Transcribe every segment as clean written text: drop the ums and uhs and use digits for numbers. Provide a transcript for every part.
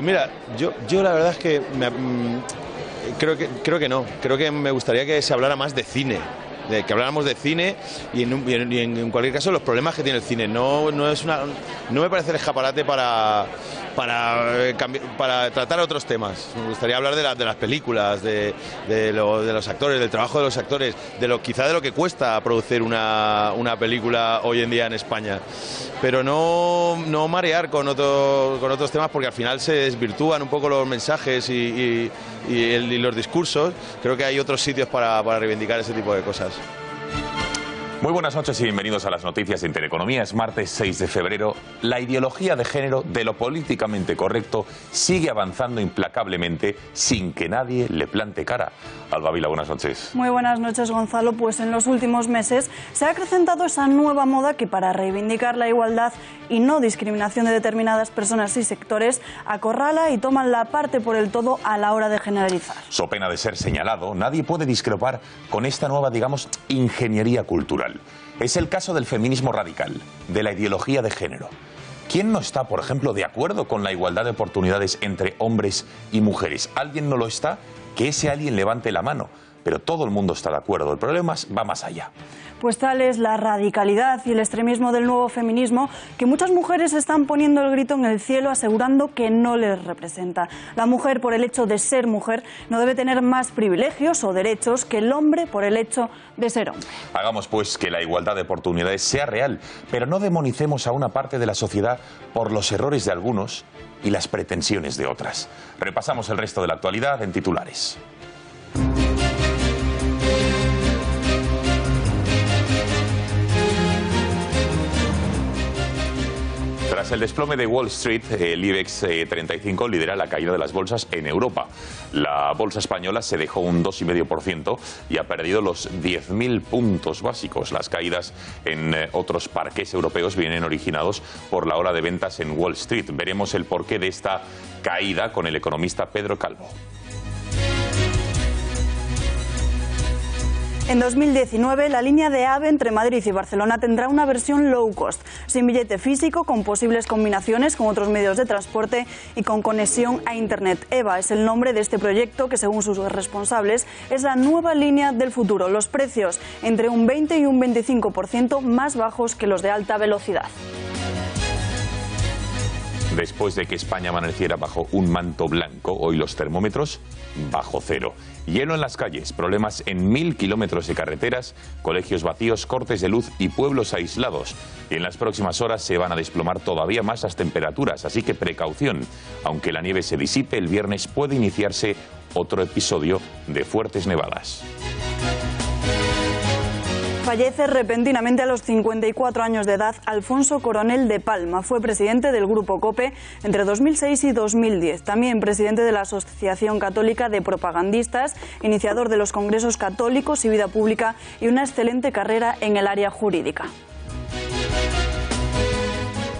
Pues mira, yo la verdad es que creo que no. Creo que me gustaría que se hablara más de cine. De que habláramos de cine y en cualquier caso los problemas que tiene el cine. No me parece el escaparate para tratar otros temas. Me gustaría hablar de las películas, de los actores, del trabajo de los actores, quizá de lo que cuesta producir una película hoy en día en España. Pero no marear con otros temas, porque al final se desvirtúan un poco los mensajes y los discursos. Creo que hay otros sitios para reivindicar ese tipo de cosas. Muy buenas noches y bienvenidos a las noticias de Intereconomía. Es martes 6 de febrero. La ideología de género de lo políticamente correcto sigue avanzando implacablemente sin que nadie le plante cara. Alba Vila, buenas noches. Muy buenas noches, Gonzalo. Pues en los últimos meses se ha acrecentado esa nueva moda que, para reivindicar la igualdad y no discriminación de determinadas personas y sectores, acorrala y toma la parte por el todo a la hora de generalizar. So pena de ser señalado, nadie puede discrepar con esta nueva, digamos, ingeniería cultural. Es el caso del feminismo radical, de la ideología de género. ¿Quién no está, por ejemplo, de acuerdo con la igualdad de oportunidades entre hombres y mujeres? ¿Alguien no lo está? Que ese alguien levante la mano. Pero todo el mundo está de acuerdo. El problema va más allá. Pues tal es la radicalidad y el extremismo del nuevo feminismo que muchas mujeres están poniendo el grito en el cielo, asegurando que no les representa. La mujer, por el hecho de ser mujer, no debe tener más privilegios o derechos que el hombre por el hecho de ser hombre. Hagamos pues que la igualdad de oportunidades sea real, pero no demonicemos a una parte de la sociedad por los errores de algunos y las pretensiones de otras. Repasamos el resto de la actualidad en titulares. Tras el desplome de Wall Street, el IBEX 35 lidera la caída de las bolsas en Europa. La bolsa española se dejó un 2,5% y ha perdido los 10.000 puntos básicos. Las caídas en otros parques europeos vienen originados por la ola de ventas en Wall Street. Veremos el porqué de esta caída con el economista Pedro Calvo. En 2019, la línea de AVE entre Madrid y Barcelona tendrá una versión low cost, sin billete físico, con posibles combinaciones con otros medios de transporte y con conexión a Internet. EVA es el nombre de este proyecto que, según sus responsables, es la nueva línea del futuro. Los precios entre un 20 y un 25% más bajos que los de alta velocidad. Después de que España amaneciera bajo un manto blanco, hoy los termómetros bajo cero. Hielo en las calles, problemas en 1.000 kilómetros de carreteras, colegios vacíos, cortes de luz y pueblos aislados. Y en las próximas horas se van a desplomar todavía más las temperaturas, así que precaución. Aunque la nieve se disipe, el viernes puede iniciarse otro episodio de fuertes nevadas. Fallece repentinamente a los 54 años de edad Alfonso Coronel de Palma. Fue presidente del Grupo COPE entre 2006 y 2010. También presidente de la Asociación Católica de Propagandistas, iniciador de los congresos católicos y vida pública, y una excelente carrera en el área jurídica.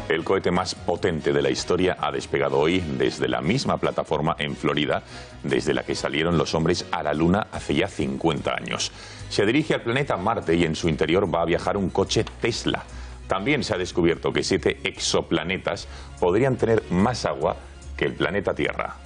El cohete más potente de la historia ha despegado hoy desde la misma plataforma en Florida, desde la que salieron los hombres a la Luna hace ya 50 años. Se dirige al planeta Marte y en su interior va a viajar un coche Tesla. También se ha descubierto que 7 exoplanetas podrían tener más agua que el planeta Tierra.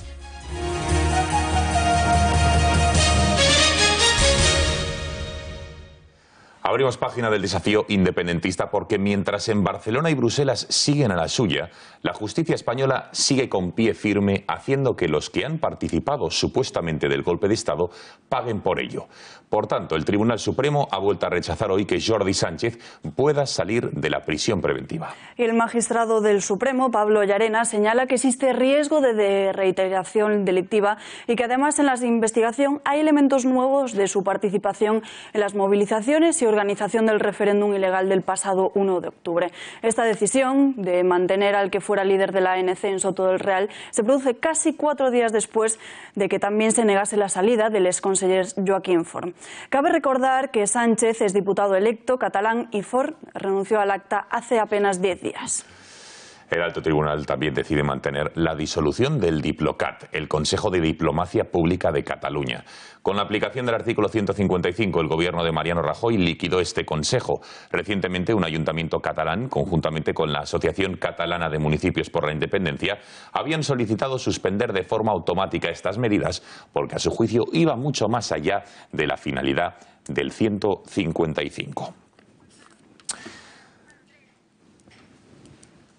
Abrimos página del desafío independentista porque mientras en Barcelona y Bruselas siguen a la suya, la justicia española sigue con pie firme haciendo que los que han participado supuestamente del golpe de Estado paguen por ello. Por tanto, el Tribunal Supremo ha vuelto a rechazar hoy que Jordi Sánchez pueda salir de la prisión preventiva. Y el magistrado del Supremo, Pablo Llarena, señala que existe riesgo de reiteración delictiva y que además en la investigación hay elementos nuevos de su participación en las movilizaciones y organización del referéndum ilegal del pasado 1 de octubre. Esta decisión de mantener al que fuera líder de la ANC en Soto del Real se produce casi 4 días después de que también se negase la salida del exconseller Joaquín Forn. Cabe recordar que Sánchez es diputado electo catalán y Forn renunció al acta hace apenas 10 días. El alto tribunal también decide mantener la disolución del Diplocat, el Consejo de Diplomacia Pública de Cataluña. Con la aplicación del artículo 155, el gobierno de Mariano Rajoy liquidó este consejo. Recientemente, un ayuntamiento catalán, conjuntamente con la Asociación Catalana de Municipios por la Independencia, habían solicitado suspender de forma automática estas medidas porque, a su juicio, iba mucho más allá de la finalidad del 155.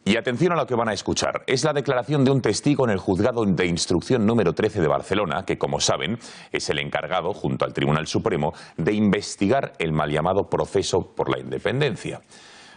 Y atención a lo que van a escuchar. Es la declaración de un testigo en el juzgado de instrucción número 13 de Barcelona, que, como saben, es el encargado, junto al Tribunal Supremo, de investigar el mal llamado proceso por la independencia.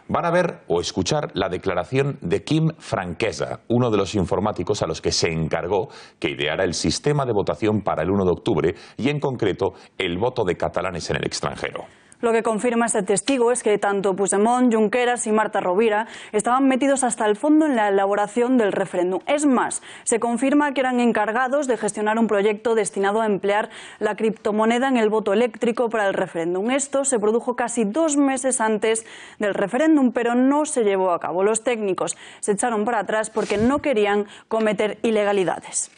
Van a ver o escuchar la declaración de Quim Franquesa, uno de los informáticos a los que se encargó que ideara el sistema de votación para el 1 de octubre y, en concreto, el voto de catalanes en el extranjero. Lo que confirma este testigo es que tanto Puigdemont, Junqueras y Marta Rovira estaban metidos hasta el fondo en la elaboración del referéndum. Es más, se confirma que eran encargados de gestionar un proyecto destinado a emplear la criptomoneda en el voto eléctrico para el referéndum. Esto se produjo casi 2 meses antes del referéndum, pero no se llevó a cabo. Los técnicos se echaron para atrás porque no querían cometer ilegalidades.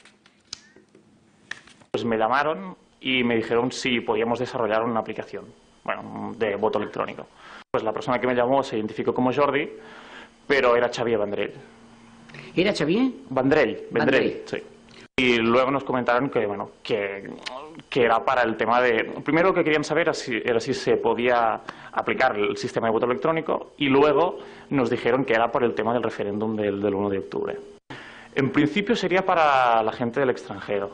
Pues me llamaron y me dijeron si podíamos desarrollar una aplicación. Bueno, de voto electrónico. Pues la persona que me llamó se identificó como Jordi, pero era Xavier Vendrell. ¿Era Xavier? Vendrell, sí. Y luego nos comentaron que, bueno, que era para el tema de... Primero lo que querían saber era si se podía aplicar el sistema de voto electrónico, y luego nos dijeron que era por el tema del referéndum del 1 de octubre. En principio sería para la gente del extranjero.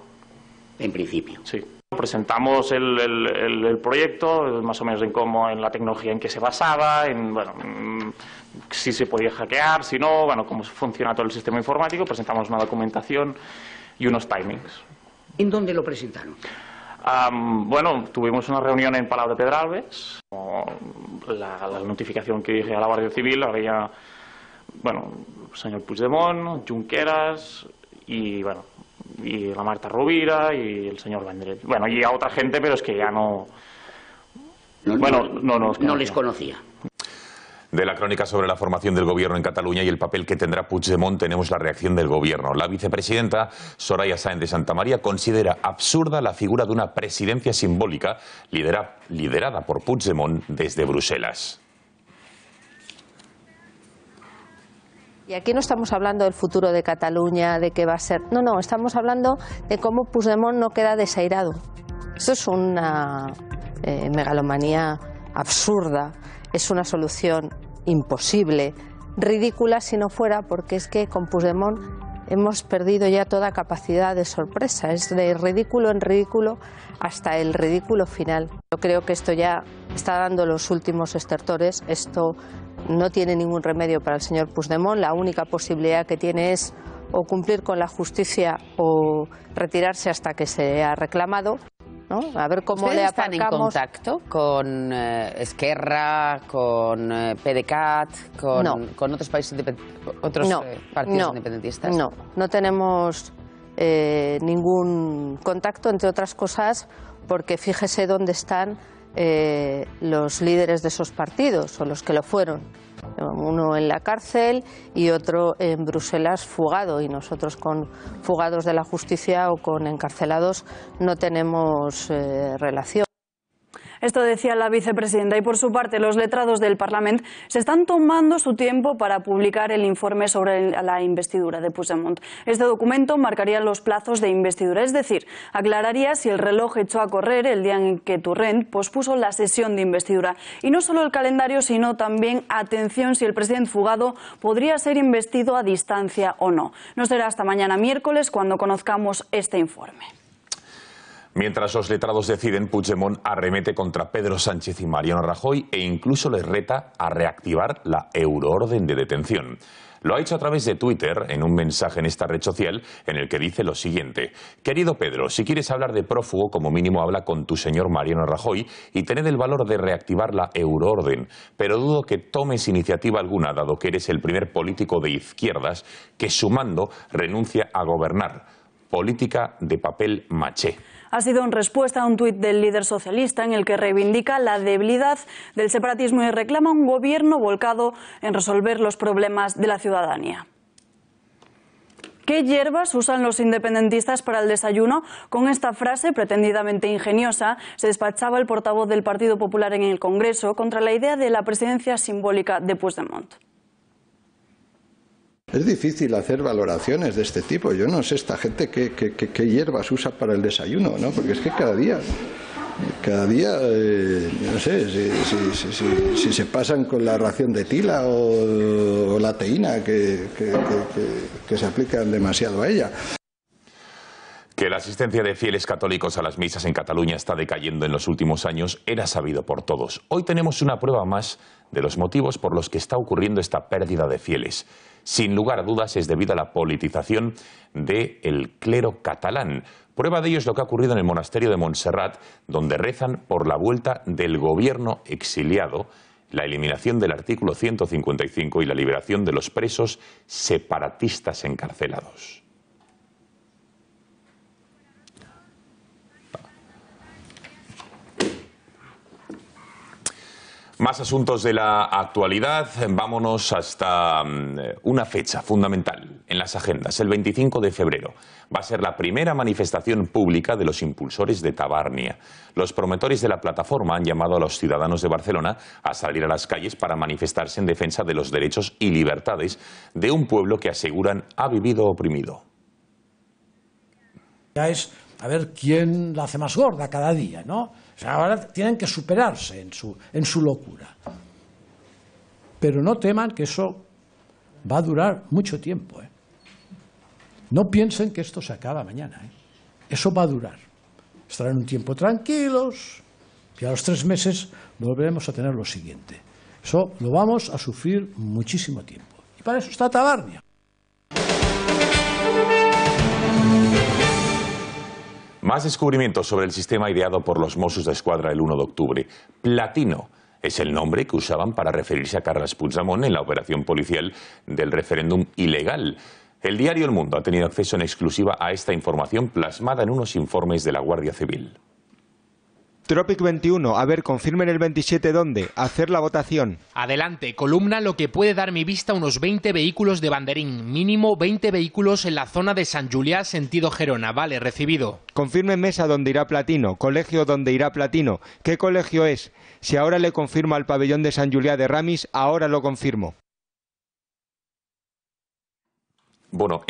En principio. Sí. Presentamos el proyecto, más o menos en la tecnología en que se basaba, bueno, si se podía hackear, si no, bueno, cómo funciona todo el sistema informático. Presentamos una documentación y unos timings. ¿En dónde lo presentaron? Bueno, tuvimos una reunión en Palau de Pedralbes. La notificación que dije a la Guardia Civil había, bueno, el señor Puigdemont, Junqueras y, bueno, y la Marta Rovira y el señor Vendrell. Bueno, y a otra gente, pero es que ya no les conocía. De la crónica sobre la formación del gobierno en Cataluña y el papel que tendrá Puigdemont tenemos la reacción del gobierno. La vicepresidenta Soraya Sáenz de Santamaría considera absurda la figura de una presidencia simbólica liderada por Puigdemont desde Bruselas. Y aquí no estamos hablando del futuro de Cataluña, de qué va a ser. No, estamos hablando de cómo Puigdemont no queda desairado. Eso es una megalomanía absurda, es una solución imposible, ridícula si no fuera porque es que con Puigdemont hemos perdido ya toda capacidad de sorpresa. Es de ridículo en ridículo hasta el ridículo final. Yo creo que esto ya está dando los últimos estertores. Esto no tiene ningún remedio para el señor Puigdemont. La única posibilidad que tiene es o cumplir con la justicia o retirarse hasta que se ha reclamado, ¿no? A ver cómo le aparcamos. ¿Están en contacto con Esquerra, con PDeCAT, con otros países partidos independentistas? No tenemos ningún contacto, entre otras cosas, porque fíjese dónde están los líderes de esos partidos, o los que lo fueron. Uno en la cárcel y otro en Bruselas fugado, y nosotros con fugados de la justicia o con encarcelados no tenemos relación. Esto decía la vicepresidenta, y por su parte los letrados del Parlamento se están tomando su tiempo para publicar el informe sobre la investidura de Puigdemont. Este documento marcaría los plazos de investidura, es decir, aclararía si el reloj echó a correr el día en que Torrent pospuso la sesión de investidura. Y no solo el calendario, sino también, atención, si el presidente fugado podría ser investido a distancia o no. No será hasta mañana miércoles cuando conozcamos este informe. Mientras los letrados deciden, Puigdemont arremete contra Pedro Sánchez y Mariano Rajoy e incluso les reta a reactivar la euroorden de detención. Lo ha hecho a través de Twitter, en un mensaje en esta red social, en el que dice lo siguiente: querido Pedro, si quieres hablar de prófugo, como mínimo habla con tu señor Mariano Rajoy y tened el valor de reactivar la euroorden, pero dudo que tomes iniciativa alguna, dado que eres el primer político de izquierdas que, sumando, renuncia a gobernar. Política de papel maché. Ha sido en respuesta a un tuit del líder socialista en el que reivindica la debilidad del separatismo y reclama un gobierno volcado en resolver los problemas de la ciudadanía. ¿Qué hierbas usan los independentistas para el desayuno? Con esta frase pretendidamente ingeniosa se despachaba el portavoz del Partido Popular en el Congreso contra la idea de la presidencia simbólica de Puigdemont. Es difícil hacer valoraciones de este tipo. Yo no sé esta gente qué hierbas usa para el desayuno, ¿no? Porque es que cada día no sé si se pasan con la ración de tila o la teína que se aplican demasiado a ella. Que la asistencia de fieles católicos a las misas en Cataluña está decayendo en los últimos años era sabido por todos. Hoy tenemos una prueba más de los motivos por los que está ocurriendo esta pérdida de fieles. Sin lugar a dudas es debido a la politización del clero catalán. Prueba de ello es lo que ha ocurrido en el monasterio de Montserrat, donde rezan por la vuelta del gobierno exiliado, la eliminación del artículo 155 y la liberación de los presos separatistas encarcelados. Más asuntos de la actualidad. Vámonos hasta una fecha fundamental en las agendas. El 25 de febrero va a ser la primera manifestación pública de los impulsores de Tabárnia. Los promotores de la plataforma han llamado a los ciudadanos de Barcelona a salir a las calles para manifestarse en defensa de los derechos y libertades de un pueblo que aseguran ha vivido oprimido. Ya es a ver quién la hace más gorda cada día, ¿no? O sea, ahora tienen que superarse en su locura. Pero no teman que eso va a durar mucho tiempo, ¿eh? No piensen que esto se acaba mañana, ¿eh? Eso va a durar. Estarán un tiempo tranquilos y a los 3 meses volveremos a tener lo siguiente. Eso lo vamos a sufrir muchísimo tiempo. Y para eso está Tabárnia. Más descubrimientos sobre el sistema ideado por los Mossos d'Esquadra el 1 de octubre. Platino es el nombre que usaban para referirse a Carles Puigdemont en la operación policial del referéndum ilegal. El diario El Mundo ha tenido acceso en exclusiva a esta información plasmada en unos informes de la Guardia Civil. Tropic 21, a ver, confirmen el 27 dónde, hacer la votación. Adelante, columna lo que puede dar mi vista unos 20 vehículos de banderín, mínimo 20 vehículos en la zona de Sant Julià, sentido Gerona, vale, recibido. Confirmen mesa donde irá Platino, colegio donde irá Platino. ¿Qué colegio es? Si ahora le confirmo al pabellón de Sant Julià de Ramis, ahora lo confirmo. Bueno,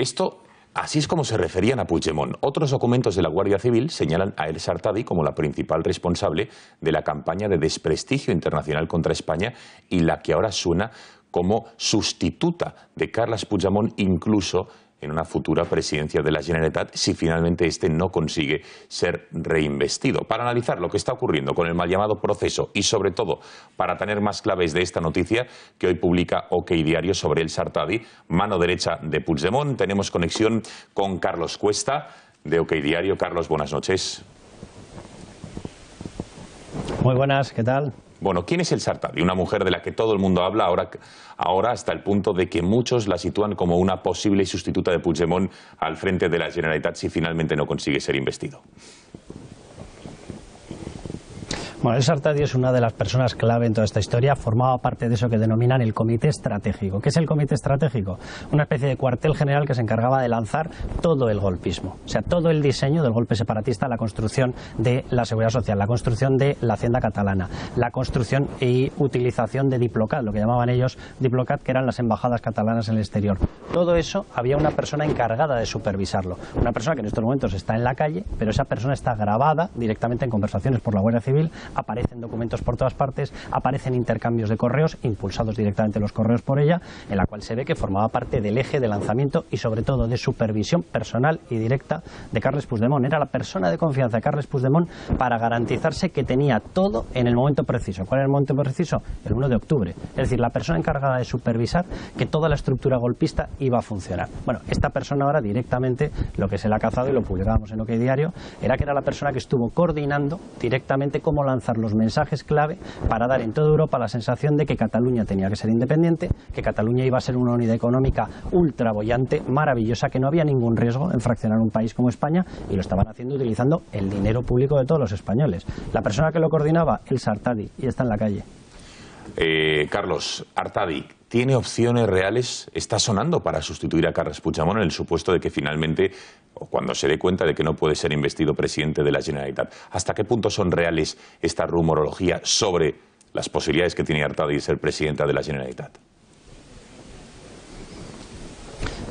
así es como se referían a Puigdemont. Otros documentos de la Guardia Civil señalan a Elsa Artadi como la principal responsable de la campaña de desprestigio internacional contra España y la que ahora suena como sustituta de Carles Puigdemont, incluso en una futura presidencia de la Generalitat, si finalmente este no consigue ser reinvestido. Para analizar lo que está ocurriendo con el mal llamado proceso y, sobre todo, para tener más claves de esta noticia que hoy publica OK Diario sobre Elsa Artadi, mano derecha de Puigdemont, tenemos conexión con Carlos Cuesta de OK Diario. Carlos, buenas noches. Muy buenas, ¿qué tal? Bueno, ¿quién es Elsa Artadi? Una mujer de la que todo el mundo habla ahora hasta el punto de que muchos la sitúan como una posible sustituta de Puigdemont al frente de la Generalitat si finalmente no consigue ser investido. Bueno, Elsa Artadi es una de las personas clave en toda esta historia. Formaba parte de eso que denominan el Comité Estratégico. ¿Qué es el Comité Estratégico? Una especie de cuartel general que se encargaba de lanzar todo el golpismo. O sea, todo el diseño del golpe separatista, la construcción de la seguridad social, la construcción de la hacienda catalana, la construcción y utilización de Diplocat, lo que llamaban ellos Diplocat, que eran las embajadas catalanas en el exterior. Todo eso había una persona encargada de supervisarlo. Una persona que en estos momentos está en la calle, pero esa persona está grabada directamente en conversaciones por la Guardia Civil. Aparecen documentos por todas partes, aparecen intercambios de correos, impulsados directamente los correos por ella, en la cual se ve que formaba parte del eje de lanzamiento y sobre todo de supervisión personal y directa de Carles Puigdemont. Era la persona de confianza de Carles Puigdemont para garantizarse que tenía todo en el momento preciso. ¿Cuál era el momento preciso? El 1 de octubre. Es decir, la persona encargada de supervisar que toda la estructura golpista iba a funcionar. Bueno, esta persona ahora directamente, lo que se le ha cazado y lo publicábamos en OK Diario, era que era la persona que estuvo coordinando directamente cómo lanzar los mensajes clave para dar en toda Europa la sensación de que Cataluña tenía que ser independiente, que Cataluña iba a ser una unidad económica ultra boyante, maravillosa, que no había ningún riesgo en fraccionar un país como España, y lo estaban haciendo utilizando el dinero público de todos los españoles. La persona que lo coordinaba, Elsa Artadi, y está en la calle. Carlos, Artadi, ¿tiene opciones reales? ¿Está sonando para sustituir a Carles Puigdemont en el supuesto de que finalmente, o cuando se dé cuenta de que no puede ser investido presidente de la Generalitat? ¿Hasta qué punto son reales esta rumorología sobre las posibilidades que tiene Artadi de ser presidenta de la Generalitat?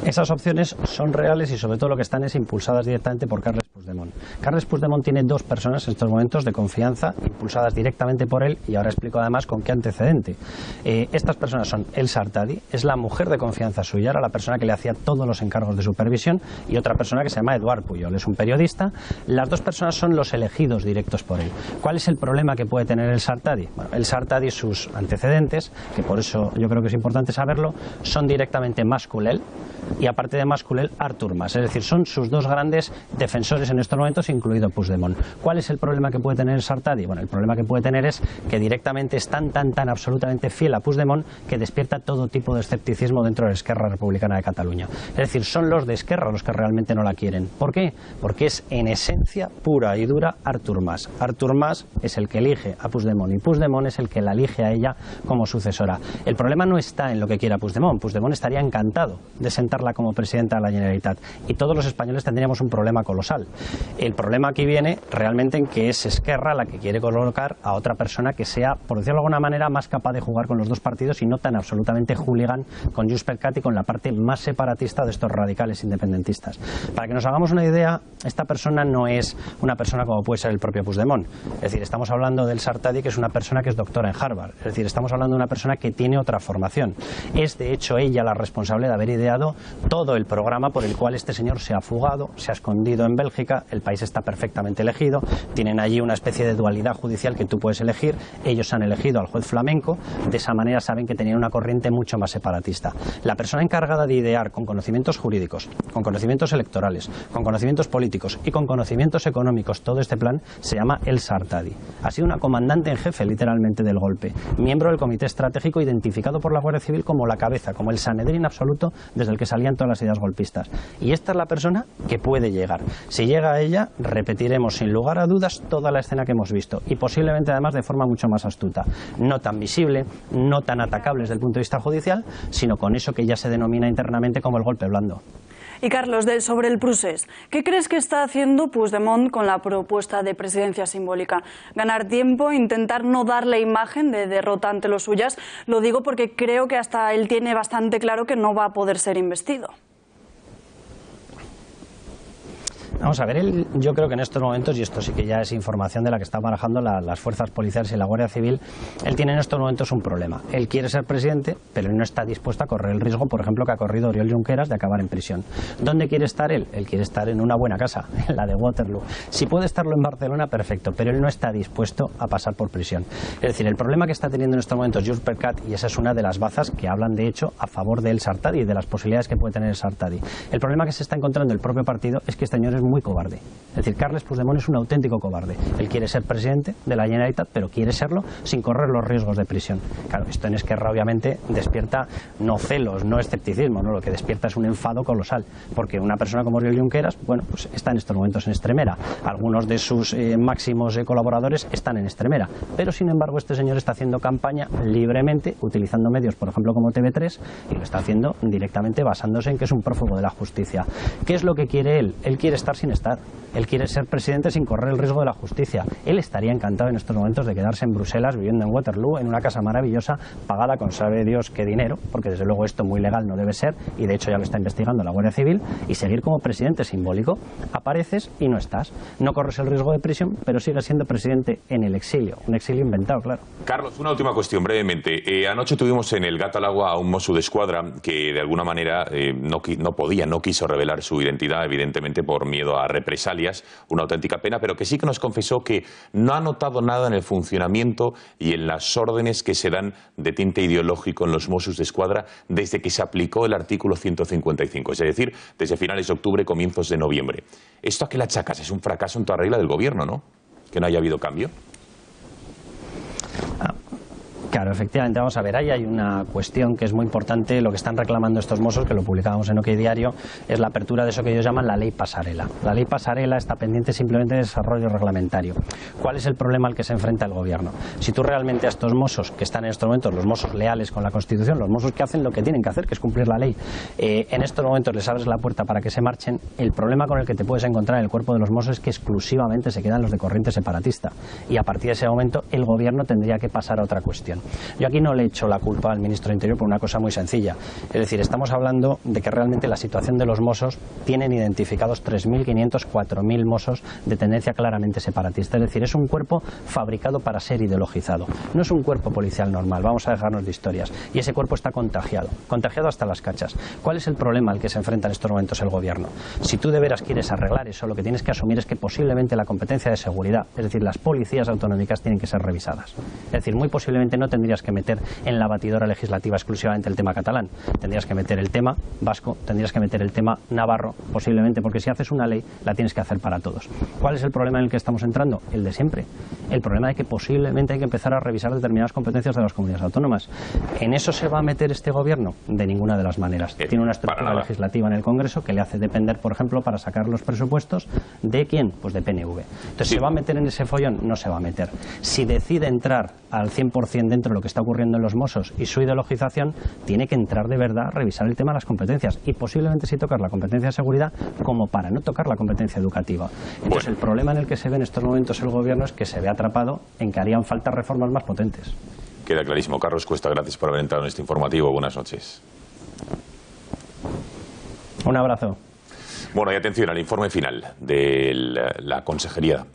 Esas opciones son reales y sobre todo lo que están es impulsadas directamente por Carles Puigdemont. Carles Puigdemont tiene dos personas en estos momentos de confianza impulsadas directamente por él, y ahora explico además con qué antecedente. Estas personas son Elsa Artadi, es la mujer de confianza suya, era la persona que le hacía todos los encargos de supervisión, y otra persona que se llama Eduard Pujol, es un periodista. Las dos personas son los elegidos directos por él. ¿Cuál es el problema que puede tener Elsa Artadi? Bueno, Elsa Artadi, sus antecedentes, que por eso yo creo que es importante saberlo, son directamente Mas-Colell y aparte de Mas-Colell, Artur Mas. Es decir, son sus dos grandes defensores en estos momentos, incluido Puigdemont. ¿Cuál es el problema que puede tener Sartadi? Bueno, el problema que puede tener es que directamente es tan absolutamente fiel a Puigdemont que despierta todo tipo de escepticismo dentro de la Esquerra Republicana de Cataluña. Es decir, son los de Esquerra los que realmente no la quieren. ¿Por qué? Porque es en esencia pura y dura Artur Mas. Artur Mas es el que elige a Puigdemont y Puigdemont es el que la elige a ella como sucesora. El problema no está en lo que quiera Puigdemont. Puigdemont estaría encantado de sentarla como presidenta de la Generalitat y todos los españoles tendríamos un problema colosal. El problema aquí viene realmente en que es Esquerra la que quiere colocar a otra persona que sea, por decirlo de alguna manera, más capaz de jugar con los dos partidos y no tan absolutamente hooligan con Junts per Cat y con la parte más separatista de estos radicales independentistas. Para que nos hagamos una idea, esta persona no es una persona como puede ser el propio Puigdemont. Es decir, estamos hablando del Sartadi, que es una persona que es doctora en Harvard. Es decir, estamos hablando de una persona que tiene otra formación. Es de hecho ella la responsable de haber ideado todo el programa por el cual este señor se ha fugado, se ha escondido en Bélgica. El país está perfectamente elegido, tienen allí una especie de dualidad judicial que tú puedes elegir. Ellos han elegido al juez flamenco, de esa manera saben que tenían una corriente mucho más separatista. La persona encargada de idear con conocimientos jurídicos, con conocimientos electorales, con conocimientos políticos y con conocimientos económicos todo este plan se llama Elsa Artadi. Ha sido una comandante en jefe literalmente del golpe, miembro del comité estratégico identificado por la Guardia Civil como la cabeza, como el Sanedrín absoluto desde el que salían todas las ideas golpistas. Y esta es la persona que puede llegar. Si llega a ella, repetiremos sin lugar a dudas toda la escena que hemos visto y posiblemente además de forma mucho más astuta. No tan visible, no tan atacable desde el punto de vista judicial, sino con eso que ya se denomina internamente como el golpe blando. Y Carlos, sobre el procés, ¿qué crees que está haciendo Puigdemont con la propuesta de presidencia simbólica? ¿Ganar tiempo, intentar no dar la imagen de derrota ante los suyas? Lo digo porque creo que hasta él tiene bastante claro que no va a poder ser investido. Vamos a ver, yo creo que en estos momentos, y esto sí que ya es información de la que están barajando las fuerzas policiales y la Guardia Civil, él tiene en estos momentos un problema. Él quiere ser presidente, pero él no está dispuesto a correr el riesgo, por ejemplo, que ha corrido Oriol Junqueras de acabar en prisión. ¿Dónde quiere estar él? Él quiere estar en una buena casa, en la de Waterloo. Si puede estarlo en Barcelona, perfecto, pero él no está dispuesto a pasar por prisión. Es decir, el problema que está teniendo en estos momentos Junts per Cat, y esa es una de las bazas que hablan de hecho a favor de Elsa Artadi y de las posibilidades que puede tener Elsa Artadi. El problema que se está encontrando el propio partido es que este señor es muy cobarde. Es decir, Carles Puigdemont es un auténtico cobarde. Él quiere ser presidente de la Generalitat, pero quiere serlo sin correr los riesgos de prisión. Claro, esto en Esquerra obviamente despierta no celos, no escepticismo, ¿no? Lo que despierta es un enfado colosal, porque una persona como Oriol Junqueras, bueno, pues está en estos momentos en Extremera. Algunos de sus máximos colaboradores están en Extremera, pero sin embargo este señor está haciendo campaña libremente, utilizando medios, por ejemplo, como TV3, y lo está haciendo directamente basándose en que es un prófugo de la justicia. ¿Qué es lo que quiere él? Él quiere estar sin estar. Él quiere ser presidente sin correr el riesgo de la justicia. Él estaría encantado en estos momentos de quedarse en Bruselas, viviendo en Waterloo, en una casa maravillosa, pagada con sabe Dios qué dinero, porque desde luego esto muy legal no debe ser, y de hecho ya lo está investigando la Guardia Civil, y seguir como presidente simbólico. Apareces y no estás. No corres el riesgo de prisión, pero sigues siendo presidente en el exilio. Un exilio inventado, claro. Carlos, una última cuestión, brevemente. Anoche tuvimos en el Gato al Agua a un Mossos d'Esquadra que de alguna manera no quiso revelar su identidad, evidentemente por miedo a represalias. Una auténtica pena, pero que sí que nos confesó que no ha notado nada en el funcionamiento y en las órdenes que se dan de tinte ideológico en los Mossos d'Esquadra desde que se aplicó el artículo 155, es decir, desde finales de octubre, comienzos de noviembre. ¿Esto a qué le achacas? Es un fracaso en toda regla del gobierno, ¿no? Que no haya habido cambio. Claro, Claro, efectivamente, vamos a ver, ahí hay una cuestión que es muy importante, lo que están reclamando estos mozos, que lo publicábamos en OK Diario, es la apertura de eso que ellos llaman la ley pasarela. La ley pasarela está pendiente simplemente de desarrollo reglamentario. ¿Cuál es el problema al que se enfrenta el gobierno? Si tú realmente a estos mozos, que están en estos momentos, los mozos leales con la Constitución, los mozos que hacen lo que tienen que hacer, que es cumplir la ley, en estos momentos les abres la puerta para que se marchen, el problema con el que te puedes encontrar en el cuerpo de los mozos es que exclusivamente se quedan los de corriente separatista. Y a partir de ese momento el gobierno tendría que pasar a otra cuestión. Yo aquí no le echo la culpa al ministro de Interior por una cosa muy sencilla. Es decir, estamos hablando de que realmente la situación de los mozos tienen identificados 3.500, 4.000 mozos de tendencia claramente separatista. Es decir, es un cuerpo fabricado para ser ideologizado. No es un cuerpo policial normal, vamos a dejarnos de historias. Y ese cuerpo está contagiado hasta las cachas. ¿Cuál es el problema al que se enfrenta en estos momentos el gobierno? Si tú de veras quieres arreglar eso, lo que tienes que asumir es que posiblemente la competencia de seguridad, es decir, las policías autonómicas tienen que ser revisadas. Es decir, muy posiblemente no tendrías que meter en la batidora legislativa exclusivamente el tema catalán. Tendrías que meter el tema vasco, tendrías que meter el tema navarro, posiblemente, porque si haces una ley, la tienes que hacer para todos. ¿Cuál es el problema en el que estamos entrando? El de siempre. El problema de que posiblemente hay que empezar a revisar determinadas competencias de las comunidades autónomas. ¿En eso se va a meter este gobierno? De ninguna de las maneras. Tiene una estructura legislativa en el Congreso que le hace depender, por ejemplo, para sacar los presupuestos, ¿de quién? Pues de PNV. Entonces, ¿se va a meter en ese follón? No se va a meter. Si decide entrar al 100% dentro de lo que está ocurriendo en los mozos y su ideologización, tiene que entrar de verdad a revisar el tema de las competencias y posiblemente sí tocar la competencia de seguridad como para no tocar la competencia educativa. Entonces, el problema en el que se ve en estos momentos el gobierno es que se ve atrapado en que harían falta reformas más potentes. Queda clarísimo. Carlos Cuesta, gracias por haber entrado en este informativo. Buenas noches. Un abrazo. Bueno, y atención al informe final de la Consejería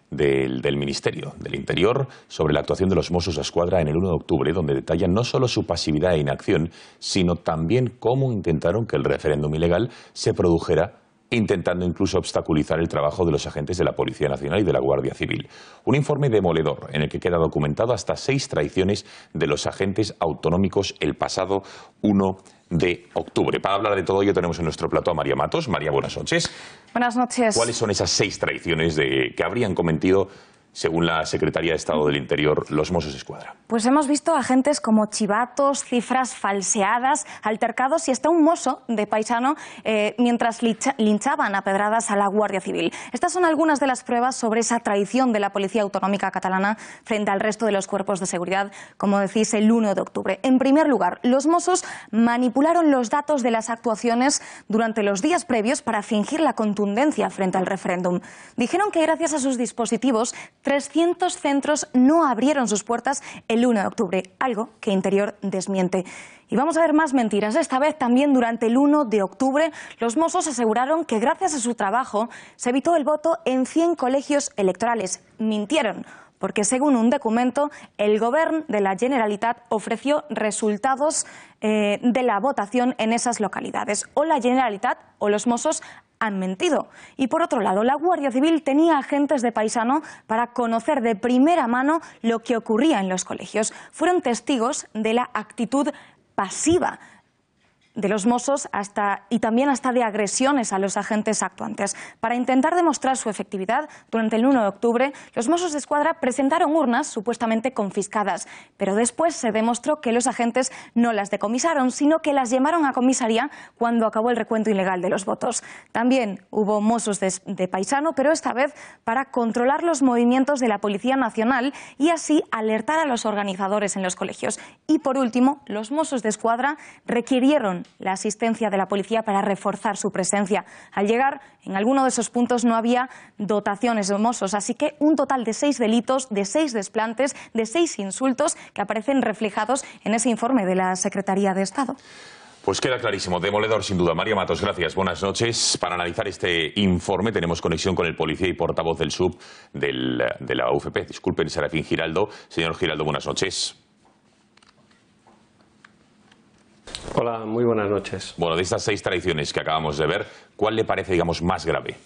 del Ministerio del Interior sobre la actuación de los Mossos d'Esquadra en el 1 de octubre, donde detallan no solo su pasividad e inacción, sino también cómo intentaron que el referéndum ilegal se produjera, intentando incluso obstaculizar el trabajo de los agentes de la Policía Nacional y de la Guardia Civil. Un informe demoledor en el que queda documentado hasta 6 traiciones de los agentes autonómicos el pasado 1 de octubre. Para hablar de todo ello tenemos en nuestro plató a María Matos. María, buenas noches. Buenas noches. ¿Cuáles son esas 6 traiciones que habrían cometido, según la Secretaría de Estado del Interior, los Mossos d'Esquadra? Pues hemos visto agentes como chivatos, cifras falseadas, altercados y hasta un mozo de paisano mientras linchaban a pedradas a la Guardia Civil. Estas son algunas de las pruebas sobre esa traición de la Policía Autonómica Catalana frente al resto de los cuerpos de seguridad, como decís, el 1 de octubre. En primer lugar, los mossos manipularon los datos de las actuaciones durante los días previos para fingir la contundencia frente al referéndum. Dijeron que gracias a sus dispositivos 300 centros no abrieron sus puertas el 1 de octubre, algo que Interior desmiente. Y vamos a ver más mentiras. Esta vez también durante el 1 de octubre los mossos aseguraron que gracias a su trabajo se evitó el voto en 100 colegios electorales. Mintieron, porque según un documento, el Govern de la Generalitat ofreció resultados de la votación en esas localidades. O la Generalitat o los mossos han mentido. Y por otro lado, la Guardia Civil tenía agentes de paisano para conocer de primera mano lo que ocurría en los colegios. Fueron testigos de la actitud pasiva de los mossos y también hasta de agresiones a los agentes actuantes. Para intentar demostrar su efectividad, durante el 1 de octubre, los Mossos d'Esquadra presentaron urnas supuestamente confiscadas, pero después se demostró que los agentes no las decomisaron, sino que las llamaron a comisaría cuando acabó el recuento ilegal de los votos. También hubo mossos de paisano, pero esta vez para controlar los movimientos de la Policía Nacional y así alertar a los organizadores en los colegios. Y por último, los Mossos d'Esquadra requirieron la asistencia de la policía para reforzar su presencia. Al llegar, en alguno de esos puntos no había dotaciones de mossos, así que un total de 6 delitos, de 6 desplantes, de 6 insultos que aparecen reflejados en ese informe de la Secretaría de Estado. Pues queda clarísimo, demoledor sin duda. María Matos, gracias, buenas noches. Para analizar este informe tenemos conexión con el policía y portavoz del SUB de la UFP. Disculpen, Serafín Giraldo. Señor Giraldo, buenas noches. Hola, muy buenas noches. Bueno, de estas 6 traiciones que acabamos de ver, ¿cuál le parece, digamos, más grave?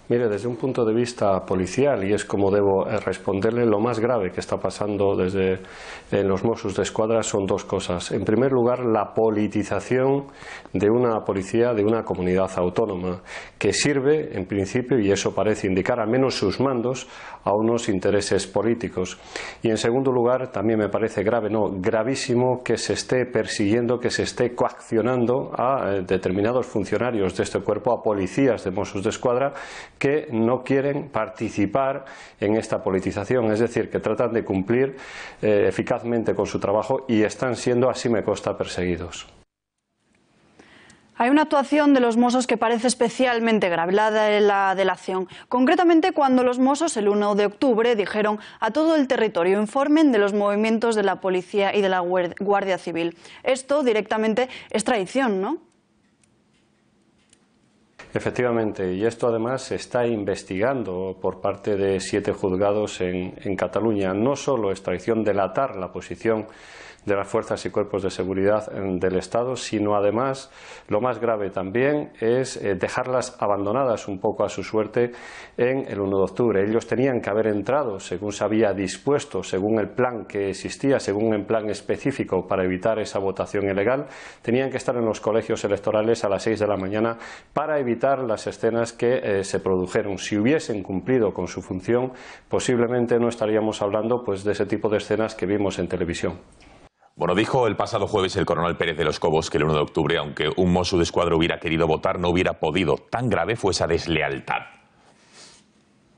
Mire, desde un punto de vista policial, y es como debo responderle, lo más grave que está pasando en los Mossos d'Esquadra son dos cosas. En primer lugar, la politización de una policía de una comunidad autónoma que sirve, en principio, y eso parece indicar, al menos sus mandos, a unos intereses políticos. Y en segundo lugar, también me parece grave, no, gravísimo, que se esté persiguiendo, que se esté coaccionando a determinados funcionarios de este cuerpo, a policías de Mossos d'Esquadra, que no quieren participar en esta politización, es decir, que tratan de cumplir eficazmente con su trabajo y están siendo, así me consta, perseguidos. Hay una actuación de los Mossos que parece especialmente grave, la de la delación. Concretamente, cuando los Mossos, el 1 de octubre, dijeron a todo el territorio: informen de los movimientos de la policía y de la Guardia Civil. Esto directamente es traición, ¿no? Efectivamente, y esto además se está investigando por parte de 7 juzgados en Cataluña. No solo es traición delatar la posición de las fuerzas y cuerpos de seguridad del Estado, sino además, lo más grave también, es dejarlas abandonadas un poco a su suerte en el 1 de octubre. Ellos tenían que haber entrado, según se había dispuesto, según el plan que existía, según el plan específico para evitar esa votación ilegal, tenían que estar en los colegios electorales a las 6 de la mañana para evitar las escenas que se produjeron. Si hubiesen cumplido con su función, posiblemente no estaríamos hablando pues de ese tipo de escenas que vimos en televisión. Bueno, dijo el pasado jueves el coronel Pérez de los Cobos que el 1 de octubre, aunque un Mosso d'Esquadra hubiera querido votar, no hubiera podido. Tan grave fue esa deslealtad.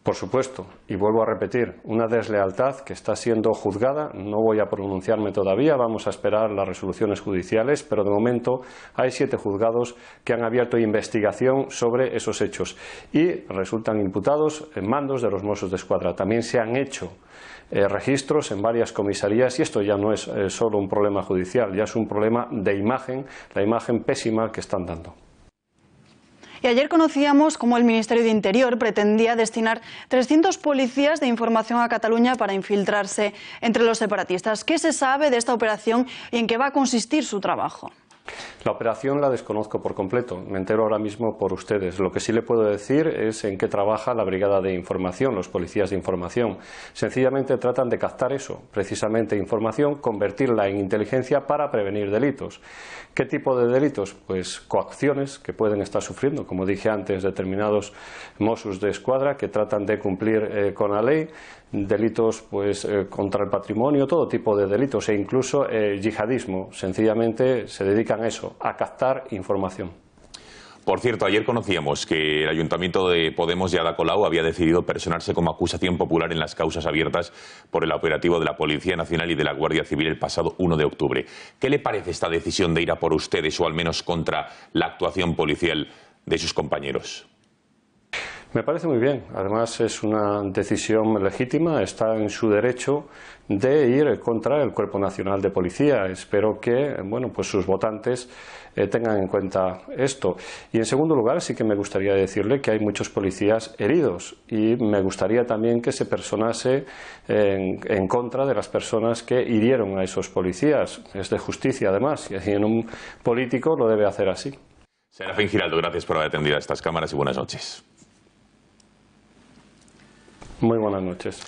Por supuesto, y vuelvo a repetir, una deslealtad que está siendo juzgada. No voy a pronunciarme todavía, vamos a esperar las resoluciones judiciales, pero de momento hay 7 juzgados que han abierto investigación sobre esos hechos y resultan imputados en mandos de los Mossos d'Esquadra. También se han hecho registros en varias comisarías y esto ya no es solo un problema judicial, ya es un problema de imagen, la imagen pésima que están dando. Y ayer conocíamos cómo el Ministerio de Interior pretendía destinar 300 policías de información a Cataluña para infiltrarse entre los separatistas. ¿Qué se sabe de esta operación y en qué va a consistir su trabajo? La operación la desconozco por completo, me entero ahora mismo por ustedes. Lo que sí le puedo decir es en qué trabaja la Brigada de Información, los policías de información. Sencillamente tratan de captar eso, precisamente información, convertirla en inteligencia para prevenir delitos. ¿Qué tipo de delitos? Pues coacciones que pueden estar sufriendo, como dije antes, determinados Mossos d'Esquadra que tratan de cumplir con la ley, delitos pues contra el patrimonio, todo tipo de delitos e incluso yihadismo. Sencillamente se dedican a eso, a captar información. Por cierto, ayer conocíamos que el Ayuntamiento de Podemos de Ada Colau había decidido personarse como acusación popular en las causas abiertas por el operativo de la Policía Nacional y de la Guardia Civil el pasado 1 de octubre. ¿Qué le parece esta decisión de ir a por ustedes o al menos contra la actuación policial de sus compañeros? Me parece muy bien, además es una decisión legítima, está en su derecho de ir contra el Cuerpo Nacional de Policía. Espero que pues sus votantes tengan en cuenta esto. Y en segundo lugar, sí que me gustaría decirle que hay muchos policías heridos y me gustaría también que se personase en contra de las personas que hirieron a esos policías. Es de justicia además, y en un político lo debe hacer así. Serafín Giraldo, gracias por haber atendido a estas cámaras y buenas noches. Muy buenas noches.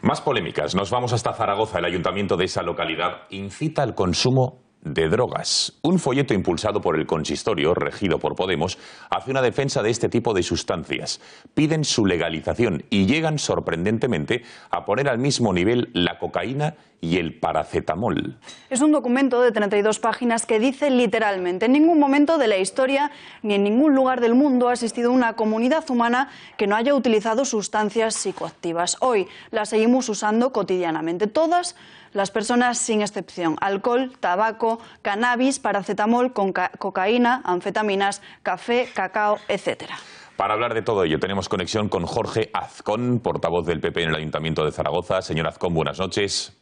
Más polémicas. Nos vamos hasta Zaragoza. El ayuntamiento de esa localidad incita al consumo de drogas. Un folleto impulsado por el consistorio, regido por Podemos, hace una defensa de este tipo de sustancias. Piden su legalización y llegan sorprendentemente a poner al mismo nivel la cocaína y el paracetamol. Es un documento de 32 páginas que dice literalmente: en ningún momento de la historia ni en ningún lugar del mundo ha existido una comunidad humana que no haya utilizado sustancias psicoactivas. Hoy las seguimos usando cotidianamente. Todas las personas sin excepción: alcohol, tabaco, cannabis, paracetamol, cocaína, anfetaminas, café, cacao, etcétera. Para hablar de todo ello tenemos conexión con Jorge Azcón, portavoz del PP en el Ayuntamiento de Zaragoza. Señor Azcón, buenas noches.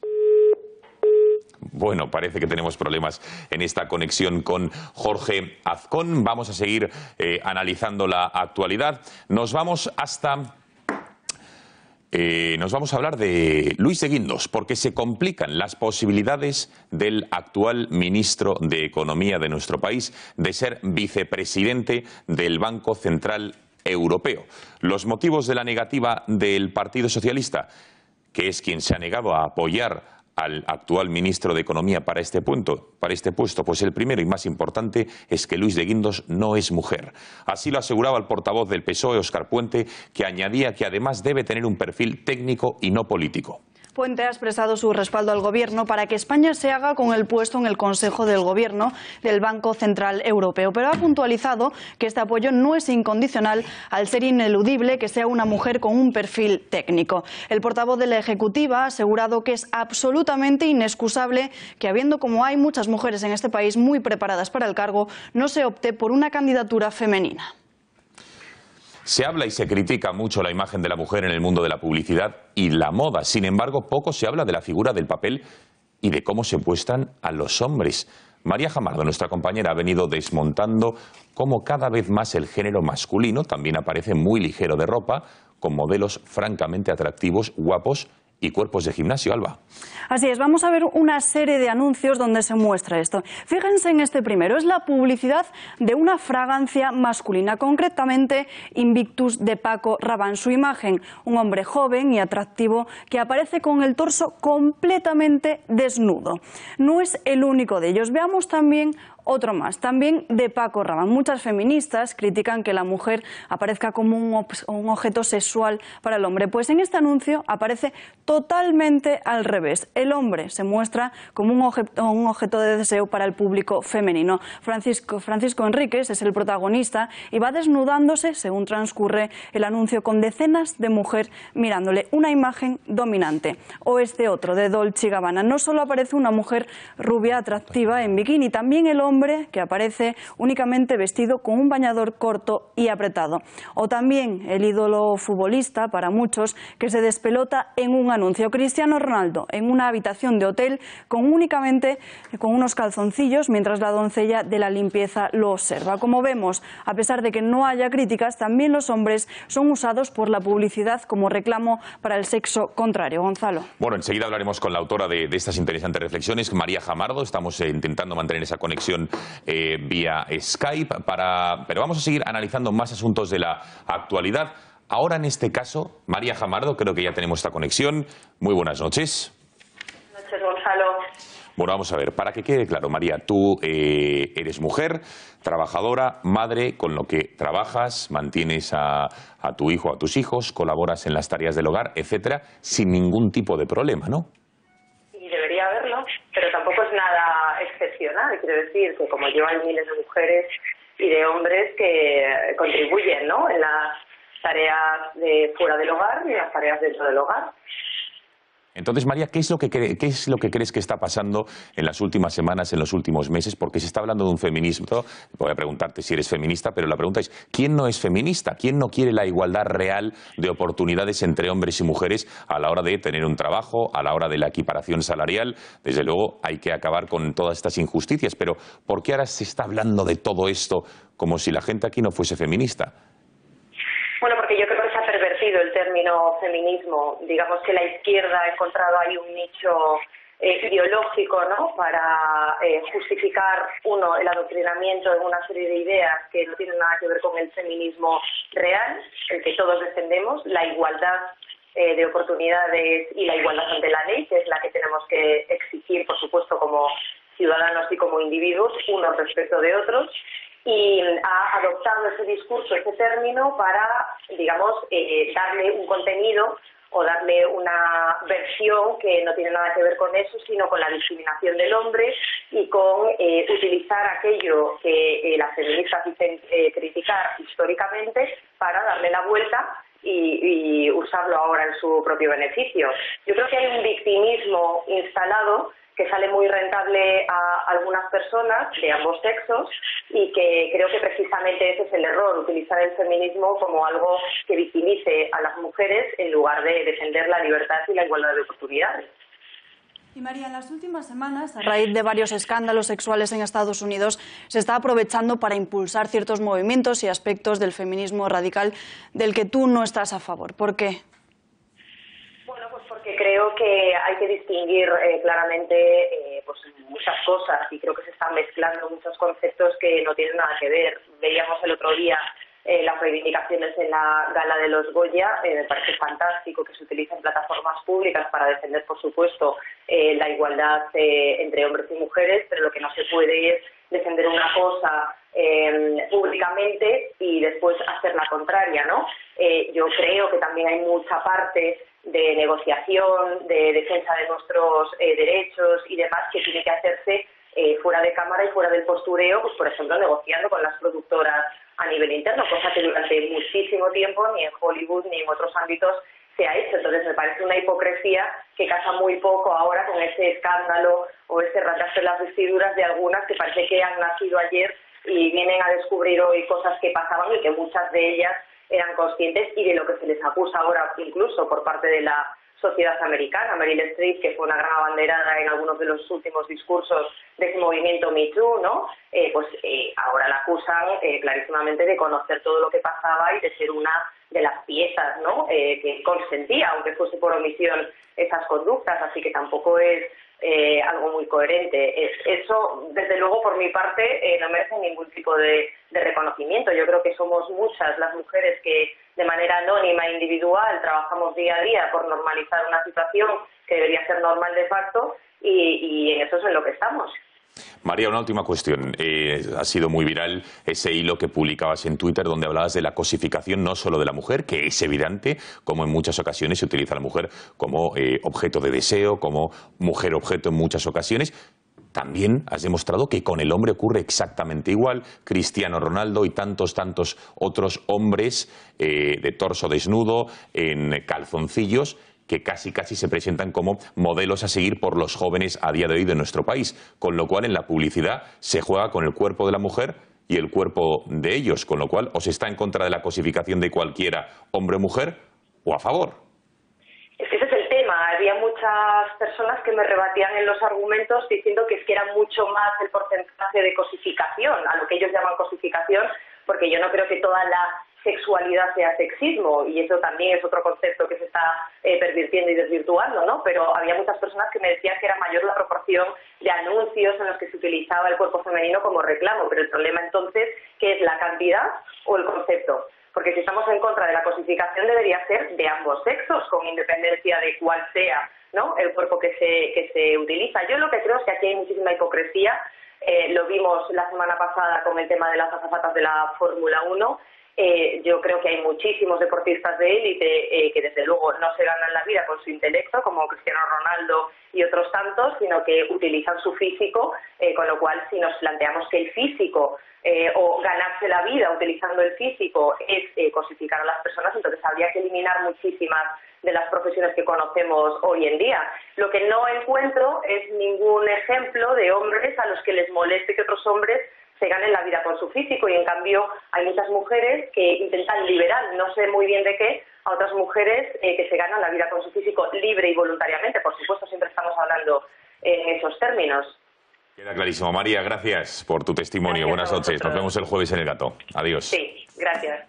Bueno, parece que tenemos problemas en esta conexión con Jorge Azcón. Vamos a seguir analizando la actualidad. Nos vamos hasta Nos vamos a hablar de Luis de Guindos, porque se complican las posibilidades del actual ministro de Economía de nuestro país de ser vicepresidente del Banco Central Europeo. Los motivos de la negativa del Partido Socialista, que es quien se ha negado a apoyar al actual ministro de Economía para este puesto, pues el primero y más importante es que Luis de Guindos no es mujer. Así lo aseguraba el portavoz del PSOE, Óscar Puente, que añadía que además debe tener un perfil técnico y no político. Puente ha expresado su respaldo al Gobierno para que España se haga con el puesto en el Consejo del Gobierno del Banco Central Europeo, pero ha puntualizado que este apoyo no es incondicional al ser ineludible que sea una mujer con un perfil técnico. El portavoz de la Ejecutiva ha asegurado que es absolutamente inexcusable que, habiendo como hay muchas mujeres en este país muy preparadas para el cargo, no se opte por una candidatura femenina. Se habla y se critica mucho la imagen de la mujer en el mundo de la publicidad y la moda. Sin embargo, poco se habla de la figura del papel y de cómo se muestran a los hombres. María Jamardo, nuestra compañera, ha venido desmontando cómo cada vez más el género masculino también aparece muy ligero de ropa, con modelos francamente atractivos, guapos y cuerpos de gimnasio, Alba. Así es, vamos a ver una serie de anuncios donde se muestra esto. Fíjense en este primero, es la publicidad de una fragancia masculina, concretamente Invictus de Paco Rabanne. Su imagen, un hombre joven y atractivo que aparece con el torso completamente desnudo. No es el único de ellos, veamos también otro más, también de Paco Rabanne. Muchas feministas critican que la mujer aparezca como un objeto sexual para el hombre. Pues en este anuncio aparece totalmente al revés. El hombre se muestra como un objeto de deseo para el público femenino. Francisco Enríquez es el protagonista y va desnudándose según transcurre el anuncio, con decenas de mujeres mirándole. Una imagen dominante. O este otro, de Dolce & Gabbana. No solo aparece una mujer rubia atractiva en bikini, también el hombre que aparece únicamente vestido con un bañador corto y apretado. O también el ídolo futbolista para muchos que se despelota en un anuncio. Cristiano Ronaldo en una habitación de hotel únicamente con unos calzoncillos mientras la doncella de la limpieza lo observa. Como vemos, a pesar de que no haya críticas, también los hombres son usados por la publicidad como reclamo para el sexo contrario. Gonzalo. Bueno, enseguida hablaremos con la autora de estas interesantes reflexiones, María Jamardo. Estamos intentando mantener esa conexión vía Skype, pero vamos a seguir analizando más asuntos de la actualidad. Ahora, en este caso, María Jamardo, creo que ya tenemos esta conexión. Muy buenas noches. Buenas noches, Gonzalo. Bueno, vamos a ver, para que quede claro, María, tú eres mujer, trabajadora, madre, con lo que trabajas, mantienes a tu hijo, a tus hijos, colaboras en las tareas del hogar, etcétera, sin ningún tipo de problema, ¿no? Y debería haberlo, pero tampoco es nada excepcional. Quiero decir que como yo hay miles de mujeres y de hombres que contribuyen, ¿no?, en las tareas de fuera del hogar y en las tareas dentro del hogar. Entonces, María, ¿qué es lo que crees que está pasando en las últimas semanas, en los últimos meses? Porque se está hablando de un feminismo. Voy a preguntarte si eres feminista, pero la pregunta es, ¿quién no es feminista? ¿Quién no quiere la igualdad real de oportunidades entre hombres y mujeres a la hora de tener un trabajo, a la hora de la equiparación salarial? Desde luego hay que acabar con todas estas injusticias, pero ¿por qué ahora se está hablando de todo esto como si la gente aquí no fuese feminista? Bueno, porque yo creo que se ha pervertido el término feminismo. Digamos que la izquierda ha encontrado ahí un nicho ideológico, ¿no?, para justificar, el adoctrinamiento en una serie de ideas que no tienen nada que ver con el feminismo real, el que todos defendemos, la igualdad de oportunidades y la igualdad ante la ley, que es la que tenemos que exigir, por supuesto, como ciudadanos y como individuos, unos respecto de otros. Y ha adoptado ese discurso, ese término, para, digamos, darle un contenido o darle una versión que no tiene nada que ver con eso, sino con la discriminación del hombre y con utilizar aquello que las feministas dicen criticar históricamente para darle la vuelta y usarlo ahora en su propio beneficio. Yo creo que hay un victimismo instalado que sale muy rentable a algunas personas de ambos sexos y que creo que precisamente ese es el error, utilizar el feminismo como algo que victimice a las mujeres en lugar de defender la libertad y la igualdad de oportunidades. Y María, en las últimas semanas, a raíz de varios escándalos sexuales en Estados Unidos, se está aprovechando para impulsar ciertos movimientos y aspectos del feminismo radical del que tú no estás a favor. ¿Por qué? creo que hay que distinguir claramente pues muchas cosas, y creo que se están mezclando muchos conceptos que no tienen nada que ver. Veíamos el otro día las reivindicaciones en la gala de los Goya. Me parece fantástico que se utilicen plataformas públicas para defender, por supuesto, la igualdad entre hombres y mujeres, pero lo que no se puede es defender una cosa públicamente y después hacer la contraria, ¿no? Yo creo que también hay mucha parte de negociación, de defensa de nuestros derechos y demás que tiene que hacerse fuera de cámara y fuera del postureo, pues por ejemplo negociando con las productoras a nivel interno, cosa que durante muchísimo tiempo ni en Hollywood ni en otros ámbitos se ha hecho. Entonces me parece una hipocresía que casa muy poco ahora con ese escándalo o ese rasgarse las vestiduras de algunas que parece que han nacido ayer y vienen a descubrir hoy cosas que pasaban y que muchas de ellas eran conscientes, y de lo que se les acusa ahora incluso por parte de la sociedad americana. Meryl Streep, que fue una gran abanderada en algunos de los últimos discursos de ese movimiento Me Too, ¿no? Ahora la acusan clarísimamente de conocer todo lo que pasaba y de ser una de las piezas, ¿no? Que consentía, aunque fuese por omisión, esas conductas, así que tampoco es algo muy coherente. Eso, desde luego, por mi parte, no merece ningún tipo de reconocimiento. Yo creo que somos muchas las mujeres que de manera anónima e individual trabajamos día a día por normalizar una situación que debería ser normal de facto, y en eso es en lo que estamos. María, una última cuestión. Ha sido muy viral ese hilo que publicabas en Twitter donde hablabas de la cosificación no solo de la mujer, que es evidente, como en muchas ocasiones se utiliza a la mujer como objeto de deseo, como mujer objeto en muchas ocasiones. También has demostrado que con el hombre ocurre exactamente igual. Cristiano Ronaldo y tantos otros hombres de torso desnudo, en calzoncillos, que casi se presentan como modelos a seguir por los jóvenes a día de hoy de nuestro país. Con lo cual, en la publicidad se juega con el cuerpo de la mujer y el cuerpo de ellos. Con lo cual, ¿o se está en contra de la cosificación de cualquiera, hombre o mujer, o a favor? Es que ese es el tema. Había muchas personas que me rebatían en los argumentos diciendo que es que era mucho más el porcentaje de cosificación, a lo que ellos llaman cosificación, porque yo no creo que toda la sexualidad sea sexismo, y eso también es otro concepto que se está pervirtiendo y desvirtuando, ¿no? Pero había muchas personas que me decían que era mayor la proporción de anuncios en los que se utilizaba el cuerpo femenino como reclamo, pero el problema entonces, ¿qué es, la cantidad o el concepto? Porque si estamos en contra de la cosificación debería ser de ambos sexos, con independencia de cuál sea, ¿no?, el cuerpo que se utiliza. Yo lo que creo es que aquí hay muchísima hipocresía. Lo vimos la semana pasada con el tema de las azafatas de la Fórmula 1. Yo creo que hay muchísimos deportistas de élite que desde luego no se ganan la vida con su intelecto, como Cristiano Ronaldo y otros tantos, sino que utilizan su físico, con lo cual si nos planteamos que el físico o ganarse la vida utilizando el físico es cosificar a las personas, entonces habría que eliminar muchísimas de las profesiones que conocemos hoy en día. Lo que no encuentro es ningún ejemplo de hombres a los que les moleste que otros hombres se ganen la vida con su físico, y en cambio hay muchas mujeres que intentan liberar, no sé muy bien de qué, a otras mujeres que se ganan la vida con su físico libre y voluntariamente. Por supuesto, siempre estamos hablando en esos términos. Queda clarísimo. María, gracias por tu testimonio. Buenas noches. Nos vemos el jueves en El Gato. Adiós. Sí, gracias.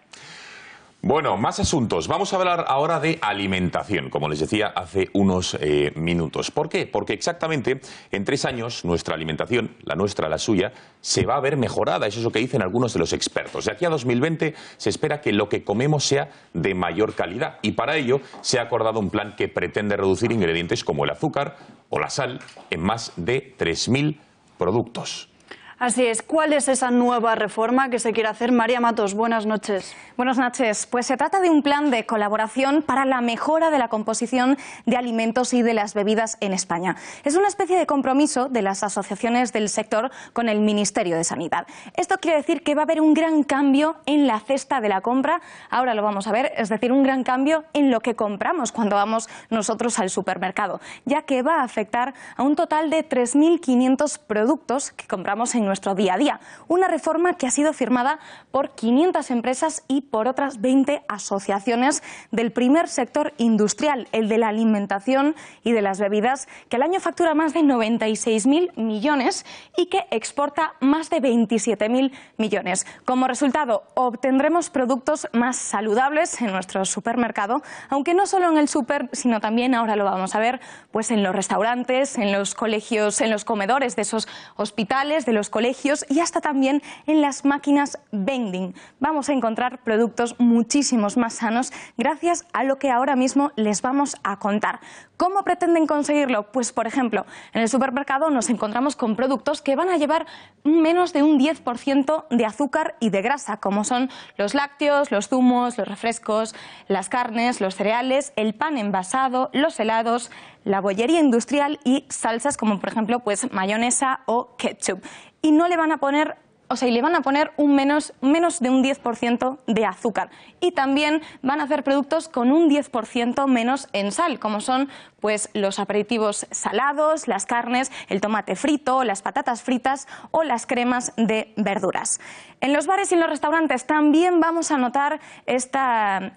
Bueno, más asuntos. Vamos a hablar ahora de alimentación, como les decía hace unos minutos. ¿Por qué? Porque exactamente en 3 años nuestra alimentación, la nuestra, la suya, se va a ver mejorada. Eso es lo que dicen algunos de los expertos. De aquí a 2020 se espera que lo que comemos sea de mayor calidad, y para ello se ha acordado un plan que pretende reducir ingredientes como el azúcar o la sal en más de 3.000 productos. Así es. ¿Cuál es esa nueva reforma que se quiere hacer? María Matos, buenas noches. Buenas noches. Pues se trata de un plan de colaboración para la mejora de la composición de alimentos y de las bebidas en España. Es una especie de compromiso de las asociaciones del sector con el Ministerio de Sanidad. Esto quiere decir que va a haber un gran cambio en la cesta de la compra. Ahora lo vamos a ver, es decir, un gran cambio en lo que compramos cuando vamos nosotros al supermercado, ya que va a afectar a un total de 3.500 productos que compramos en nuestro día a día. Una reforma que ha sido firmada por 500 empresas y por otras 20 asociaciones del primer sector industrial, el de la alimentación y de las bebidas, que al año factura más de 96.000 millones y que exporta más de 27.000 millones. Como resultado, obtendremos productos más saludables en nuestro supermercado, aunque no solo en el súper, sino también, ahora lo vamos a ver, pues en los restaurantes, en los colegios, en los comedores de esos hospitales, de los colegios y hasta también en las máquinas vending. Vamos a encontrar productos muchísimos más sanos gracias a lo que ahora mismo les vamos a contar. ¿Cómo pretenden conseguirlo? Pues, por ejemplo, en el supermercado nos encontramos con productos que van a llevar menos de un 10% de azúcar y de grasa, como son los lácteos, los zumos, los refrescos, las carnes, los cereales, el pan envasado, los helados, la bollería industrial y salsas como, por ejemplo, pues mayonesa o ketchup. Y no le van a poner... y le van a poner menos de un 10% de azúcar. Y también van a hacer productos con un 10% menos en sal, como son pues los aperitivos salados, las carnes, el tomate frito, las patatas fritas o las cremas de verduras. En los bares y en los restaurantes también vamos a notar esta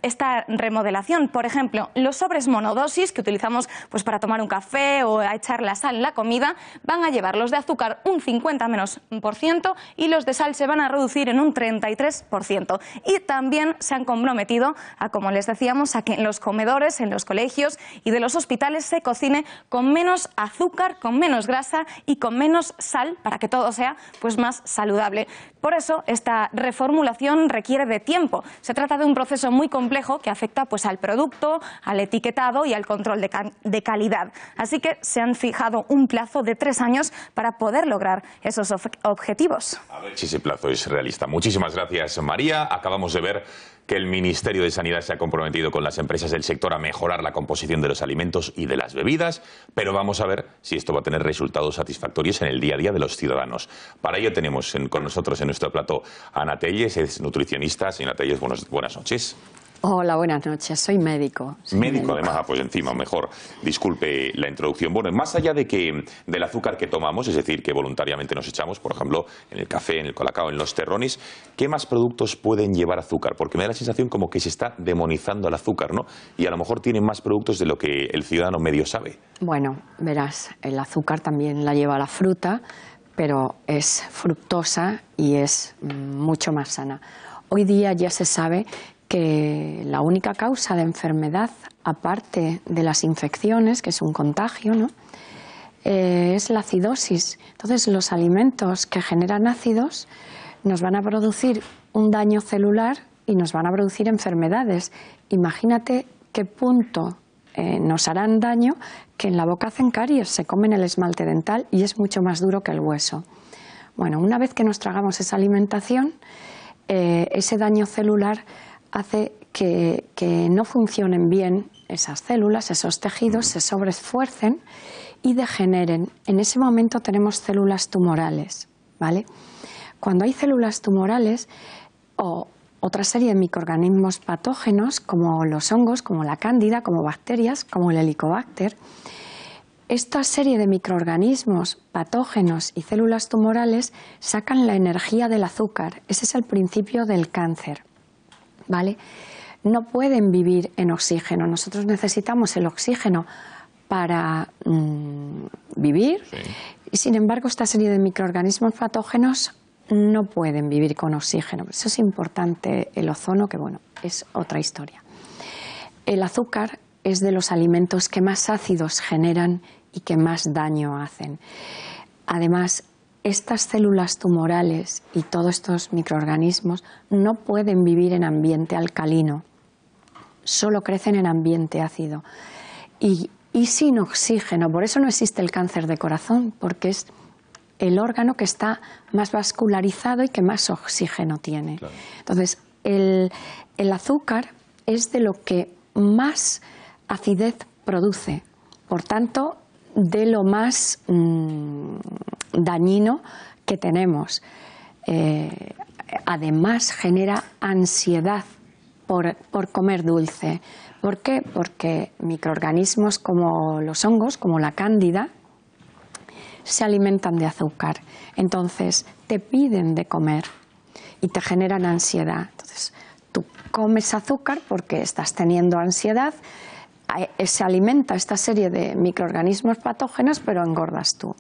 remodelación. Por ejemplo, los sobres monodosis que utilizamos pues para tomar un café o a echar la sal en la comida van a llevar los de azúcar un 50% y los de sal se van a reducir en un 33%. Y también se han comprometido a, como les decíamos, a que en los comedores, en los colegios y de los hospitales se cocine con menos azúcar, con menos grasa y con menos sal para que todo sea pues más saludable. Por eso esta reformulación requiere de tiempo. Se trata de un proceso muy complejo que afecta pues al producto, al etiquetado y al control de calidad. Así que se han fijado un plazo de 3 años para poder lograr esos objetivos. A ver si ese plazo es realista. Muchísimas gracias, María. Acabamos de ver que el Ministerio de Sanidad se ha comprometido con las empresas del sector a mejorar la composición de los alimentos y de las bebidas, pero vamos a ver si esto va a tener resultados satisfactorios en el día a día de los ciudadanos. Para ello tenemos con nosotros en nuestro plató a Ana Telles, es nutricionista. Señora Telles, buenas noches. Hola, buenas noches. Soy médico. Médico, además, pues encima, mejor. Disculpe la introducción. Bueno, más allá del azúcar que tomamos, es decir, que voluntariamente nos echamos, por ejemplo, en el café, en el colacao, en los terrones, ¿qué más productos pueden llevar azúcar? Porque me da la sensación como que se está demonizando el azúcar, ¿no? Y a lo mejor tienen más productos de lo que el ciudadano medio sabe. Bueno, verás, el azúcar también la lleva la fruta, pero es fructosa y es mucho más sana. Hoy día ya se sabe que la única causa de enfermedad, aparte de las infecciones, que es un contagio, ¿no?, es la acidosis. Entonces, los alimentos que generan ácidos nos van a producir un daño celular y nos van a producir enfermedades. Imagínate qué punto nos harán daño, que en la boca hacen caries, se comen el esmalte dental y es mucho más duro que el hueso. Bueno, una vez que nos tragamos esa alimentación, ese daño celular hace que no funcionen bien esas células, esos tejidos, se sobreesfuercen y degeneren. En ese momento tenemos células tumorales, ¿vale? Cuando hay células tumorales o otra serie de microorganismos patógenos, como los hongos, como la cándida, como bacterias, como el helicobacter, esta serie de microorganismos patógenos y células tumorales sacan la energía del azúcar. Ese es el principio del cáncer, ¿vale? No pueden vivir en oxígeno. Nosotros necesitamos el oxígeno para vivir, sí. Y sin embargo esta serie de microorganismos patógenos no pueden vivir con oxígeno. Eso es importante, el ozono, que bueno, es otra historia. El azúcar es de los alimentos que más ácidos generan y que más daño hacen. Además, estas células tumorales y todos estos microorganismos no pueden vivir en ambiente alcalino, solo crecen en ambiente ácido y sin oxígeno. Por eso no existe el cáncer de corazón, porque es el órgano que está más vascularizado y que más oxígeno tiene. Claro. Entonces, el azúcar es de lo que más acidez produce, por tanto, de lo más dañino que tenemos. Además, genera ansiedad por comer dulce. ¿Por qué? Porque microorganismos como los hongos, como la cándida, se alimentan de azúcar. Entonces te piden de comer y te generan ansiedad. Entonces tú comes azúcar porque estás teniendo ansiedad, se alimenta esta serie de microorganismos patógenos, pero engordas tú.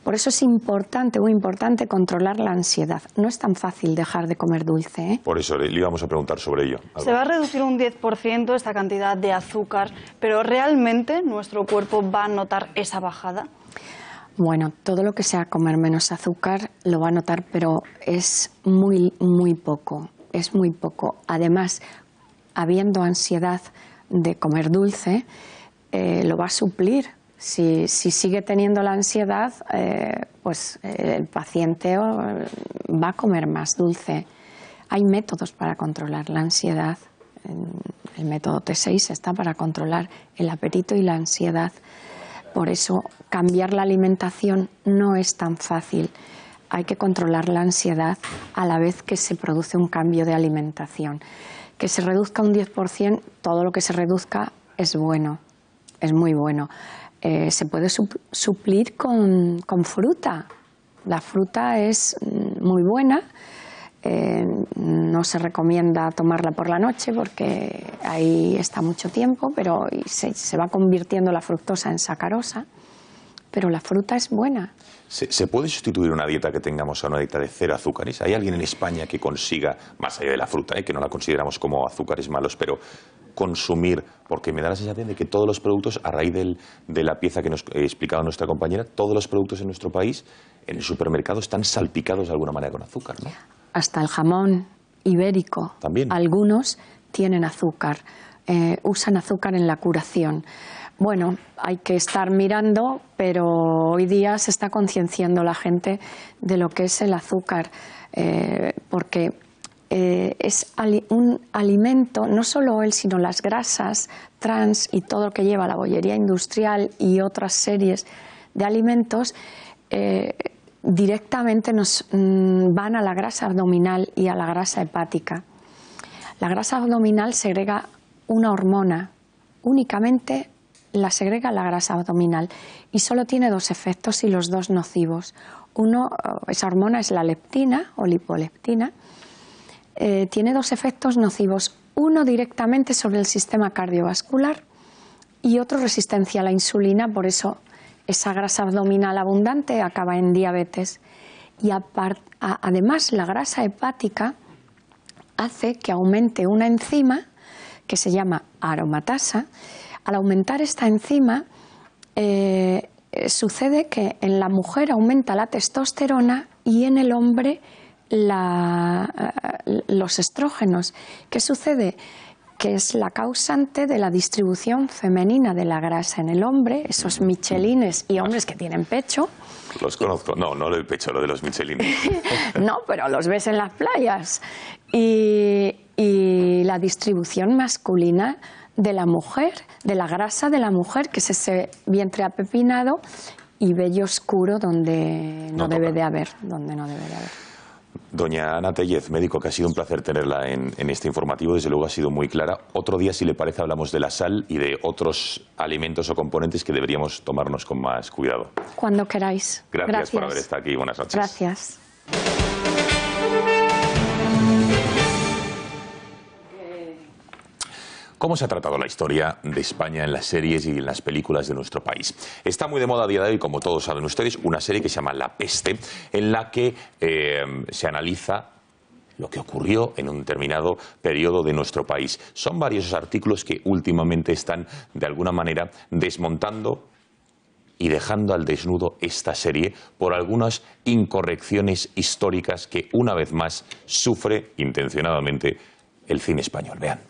Por eso es importante, muy importante, controlar la ansiedad. No es tan fácil dejar de comer dulce, ¿eh? Por eso le íbamos a preguntar sobre ello. Se va a reducir un 10% esta cantidad de azúcar, pero ¿realmente nuestro cuerpo va a notar esa bajada? Bueno, todo lo que sea comer menos azúcar lo va a notar, pero es muy, muy poco. Es muy poco. Además, habiendo ansiedad de comer dulce, lo va a suplir. Si sigue teniendo la ansiedad, pues el paciente va a comer más dulce. Hay métodos para controlar la ansiedad. El método T6 está para controlar el apetito y la ansiedad. Por eso cambiar la alimentación no es tan fácil. Hay que controlar la ansiedad a la vez que se produce un cambio de alimentación. Que se reduzca un 10%, todo lo que se reduzca es bueno, es muy bueno. Se puede suplir con fruta. La fruta es muy buena. No se recomienda tomarla por la noche porque ahí está mucho tiempo, pero se va convirtiendo la fructosa en sacarosa. Pero la fruta es buena. ¿Se puede sustituir una dieta que tengamos a una dieta de cero azúcares? ¿Hay alguien en España que consiga, más allá de la fruta, que no la consideramos como azúcares malos, pero consumir? Porque me da la sensación de que todos los productos, a raíz de la pieza que nos ha explicado nuestra compañera, todos los productos en nuestro país, en el supermercado, están salpicados de alguna manera con azúcar, ¿no? Hasta el jamón ibérico. ¿También? Algunos tienen azúcar, usan azúcar en la curación. Bueno, hay que estar mirando, pero hoy día se está concienciando la gente de lo que es el azúcar, porque es un alimento, no solo él, sino las grasas trans y todo lo que lleva la bollería industrial y otras series de alimentos, directamente nos van a la grasa abdominal y a la grasa hepática. La grasa abdominal segrega una hormona, únicamente la segrega la grasa abdominal, y solo tiene dos efectos y los dos nocivos. Uno, esa hormona es la leptina o lipoleptina, tiene dos efectos nocivos, uno directamente sobre el sistema cardiovascular y otro resistencia a la insulina, por eso esa grasa abdominal abundante acaba en diabetes. Y además la grasa hepática hace que aumente una enzima que se llama aromatasa. Al aumentar esta enzima, sucede que en la mujer aumenta la testosterona y en el hombre los estrógenos. ¿Qué sucede? Que es la causante de la distribución femenina de la grasa en el hombre, esos michelines y hombres que tienen pecho. Los conozco, no lo del pecho, lo de los michelines. No, pero los ves en las playas. Y la distribución masculina de la mujer, de la grasa de la mujer, que es ese vientre apepinado y vello oscuro donde no debe de haber. Doña Ana Tellez, médico, que ha sido un placer tenerla en este informativo, desde luego ha sido muy clara. Otro día, si le parece, hablamos de la sal y de otros alimentos o componentes que deberíamos tomarnos con más cuidado. Cuando queráis. Gracias por haber estado aquí. Buenas noches. Gracias. ¿Cómo se ha tratado la historia de España en las series y en las películas de nuestro país? Está muy de moda a día de hoy, como todos saben ustedes, una serie que se llama La Peste, en la que se analiza lo que ocurrió en un determinado periodo de nuestro país. Son varios artículos que últimamente están, de alguna manera, desmontando y dejando al desnudo esta serie por algunas incorrecciones históricas que, una vez más, sufre intencionadamente el cine español. Vean.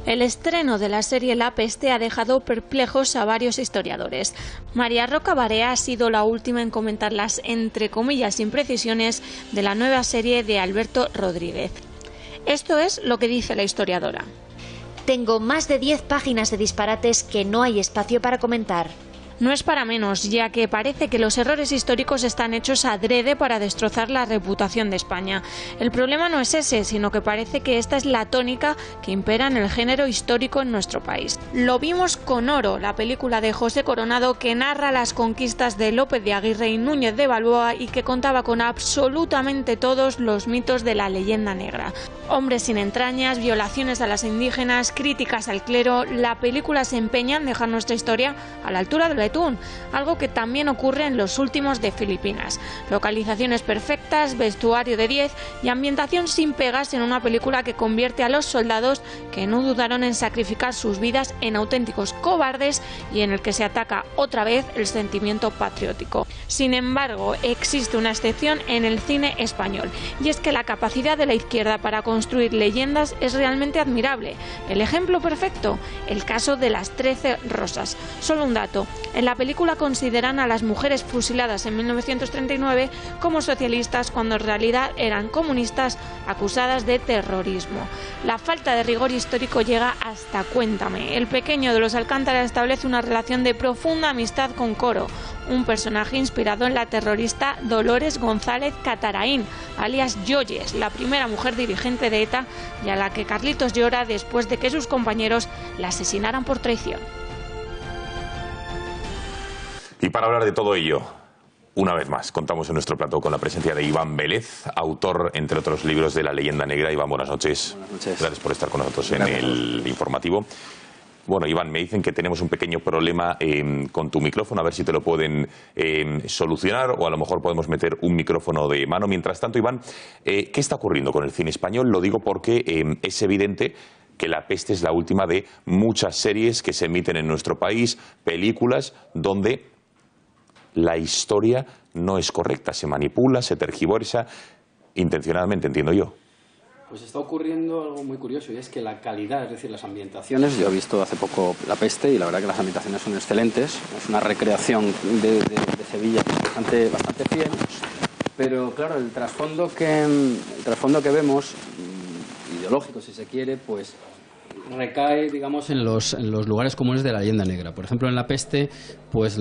El estreno de la serie La Peste ha dejado perplejos a varios historiadores. María Roca Barea ha sido la última en comentar las, entre comillas, imprecisiones de la nueva serie de Alberto Rodríguez. Esto es lo que dice la historiadora. Tengo más de 10 páginas de disparates que no hay espacio para comentar. No es para menos, ya que parece que los errores históricos están hechos adrede para destrozar la reputación de España. El problema no es ese, sino que parece que esta es la tónica que impera en el género histórico en nuestro país. Lo vimos con Oro, la película de José Coronado que narra las conquistas de López de Aguirre y Núñez de Balboa y que contaba con absolutamente todos los mitos de la leyenda negra. Hombres sin entrañas, violaciones a las indígenas, críticas al clero, la película se empeña en dejar nuestra historia a la altura del betún, algo que también ocurre en los últimos de Filipinas. Localizaciones perfectas, vestuario de 10 y ambientación sin pegas en una película que convierte a los soldados que no dudaron en sacrificar sus vidas en auténticos cobardes y en el que se ataca otra vez el sentimiento patriótico. Sin embargo, existe una excepción en el cine español, y es que la capacidad de la izquierda para construir leyendas es realmente admirable. El ejemplo perfecto, el caso de las 13 rosas. Solo un dato, en la película consideran a las mujeres fusiladas en 1939 como socialistas cuando en realidad eran comunistas acusadas de terrorismo. La falta de rigor histórico llega hasta Cuéntame. El pequeño de los Alcántara establece una relación de profunda amistad con Coro, un personaje inspirado en la terrorista Dolores González Cataraín, alias Yoyes, la primera mujer dirigente de ETA y a la que Carlitos llora después de que sus compañeros la asesinaran por traición. Y para hablar de todo ello, una vez más, contamos en nuestro plató con la presencia de Iván Vélez, autor, entre otros libros, de La leyenda negra. Iván, buenas noches. Buenas noches. Gracias por estar con nosotros en el informativo. Bueno, Iván, me dicen que tenemos un pequeño problema con tu micrófono, a ver si te lo pueden solucionar, o a lo mejor podemos meter un micrófono de mano. Mientras tanto, Iván, ¿qué está ocurriendo con el cine español? Lo digo porque es evidente que La peste es la última de muchas series que se emiten en nuestro país, películas donde la historia no es correcta, se manipula, se tergiversa, intencionadamente, entiendo yo. Pues está ocurriendo algo muy curioso, y es que la calidad, es decir, las ambientaciones, yo he visto hace poco La peste y la verdad que las ambientaciones son excelentes, es una recreación de Sevilla bastante fiel, pero claro, el trasfondo que vemos, ideológico si se quiere, pues recae, digamos, en los lugares comunes de la leyenda negra. Por ejemplo, en La peste, pues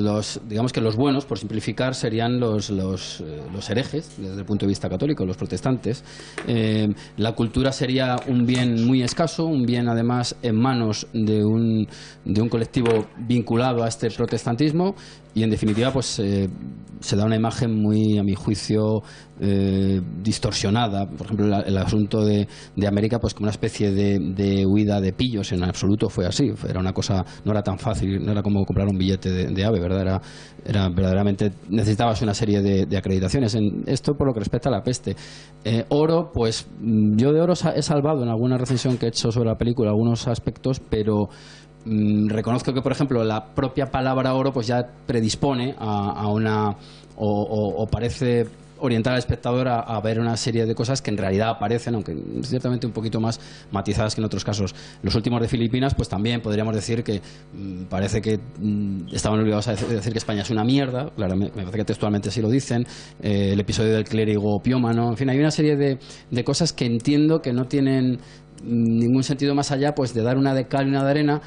digamos que los buenos, por simplificar, serían los herejes, desde el punto de vista católico, los protestantes. La cultura sería un bien muy escaso, un bien además en manos de un colectivo vinculado a este protestantismo, y en definitiva pues se da una imagen muy, a mi juicio, distorsionada. Por ejemplo, el asunto de América, pues como una especie de huida de pillos. En absoluto fue así, era una cosa, no era tan fácil, no era como comprar un billete de AVE, ¿verdad? Era verdaderamente, necesitabas una serie de acreditaciones. Esto por lo que respecta a La peste. Oro, pues yo de Oro he salvado en alguna recensión que he hecho sobre la película algunos aspectos, pero reconozco que, por ejemplo, la propia palabra oro pues ya predispone a una o parece orientar al espectador a ver una serie de cosas que en realidad aparecen, aunque ciertamente un poquito más matizadas que en otros casos. Los últimos de Filipinas, pues también podríamos decir que parece que estaban obligados a decir que España es una mierda, claro, me parece que textualmente así lo dicen. El episodio del clérigo piómano, en fin, hay una serie de cosas que entiendo que no tienen ningún sentido más allá pues de dar una de cal y una de arena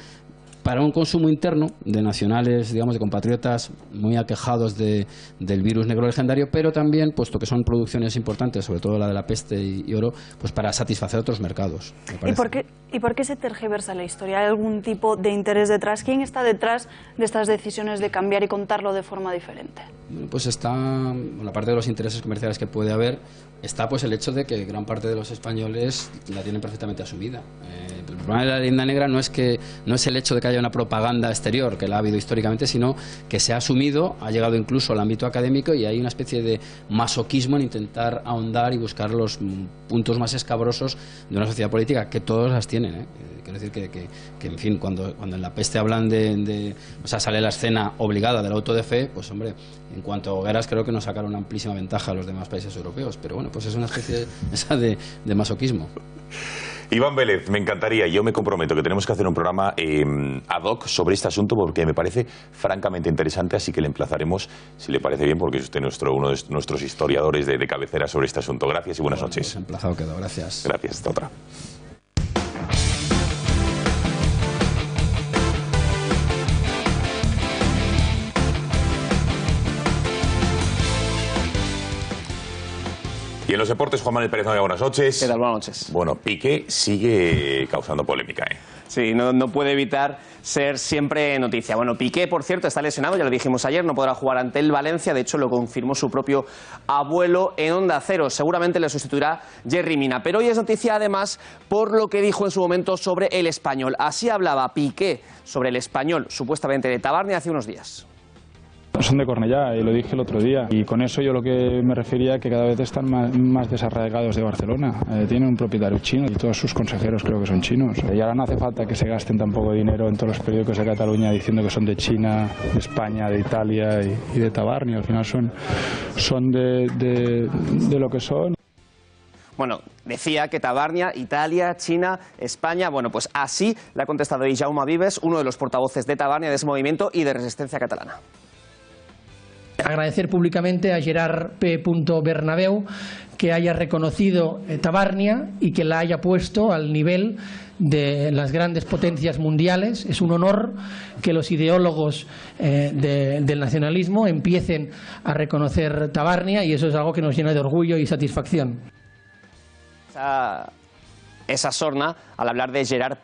para un consumo interno de nacionales, digamos, de compatriotas muy aquejados del virus negro legendario, pero también, puesto que son producciones importantes, sobre todo la de La peste y Oro, pues para satisfacer otros mercados. ¿Y por qué se tergiversa la historia? ¿Hay algún tipo de interés detrás? ¿Quién está detrás de estas decisiones de cambiar y contarlo de forma diferente? Pues está, la parte de los intereses comerciales que puede haber, está pues el hecho de que gran parte de los españoles la tienen perfectamente asumida. El problema de la leyenda negra no es el hecho de que haya una propaganda exterior, que la ha habido históricamente, sino que se ha asumido, ha llegado incluso al ámbito académico, y hay una especie de masoquismo en intentar ahondar y buscar los puntos más escabrosos de una sociedad política, que todos las tienen, Quiero decir que en fin, cuando en La peste hablan o sea, sale la escena obligada del auto de fe, pues hombre, en cuanto a hogueras creo que nos sacaron una amplísima ventaja a los demás países europeos, pero bueno, pues es una especie de masoquismo. Iván Vélez, me encantaría, yo me comprometo que tenemos que hacer un programa ad hoc sobre este asunto porque me parece francamente interesante, así que le emplazaremos, si le parece bien, porque es usted uno de nuestros historiadores de cabecera sobre este asunto. Gracias y buenas noches. Emplazado quedó, gracias. Gracias, hasta otra. Y en los deportes, Juan Manuel Pérez, buenas noches. ¿Qué tal? Buenas noches. Bueno, Piqué sigue causando polémica, ¿eh? Sí, no puede evitar ser siempre noticia. Bueno, Piqué, por cierto, está lesionado, ya lo dijimos ayer, no podrá jugar ante el Valencia, de hecho lo confirmó su propio abuelo en Onda Cero. Seguramente le sustituirá Yerry Mina. Pero hoy es noticia además por lo que dijo en su momento sobre el Español. Así hablaba Piqué sobre el Español, supuestamente de Tabarnia, hace unos días. Son de Cornellá, y lo dije el otro día, y con eso yo lo que me refería que cada vez están más desarraigados de Barcelona. Tienen un propietario chino y todos sus consejeros creo que son chinos. Y ahora no hace falta que se gasten tampoco dinero en todos los periódicos de Cataluña diciendo que son de China, de España, de Italia y de Tabarnia. Al final son de lo que son. Bueno, decía que Tabarnia, Italia, China, España... Bueno, pues así le ha contestado Jaume Vives, uno de los portavoces de Tabarnia, de ese movimiento y de Resistencia Catalana. Agradecer públicamente a Gerard P. Bernabéu que haya reconocido Tabarnia y que la haya puesto al nivel de las grandes potencias mundiales. Es un honor que los ideólogos del nacionalismo empiecen a reconocer Tabarnia y eso es algo que nos llena de orgullo y satisfacción. Esa sorna al hablar de Gerard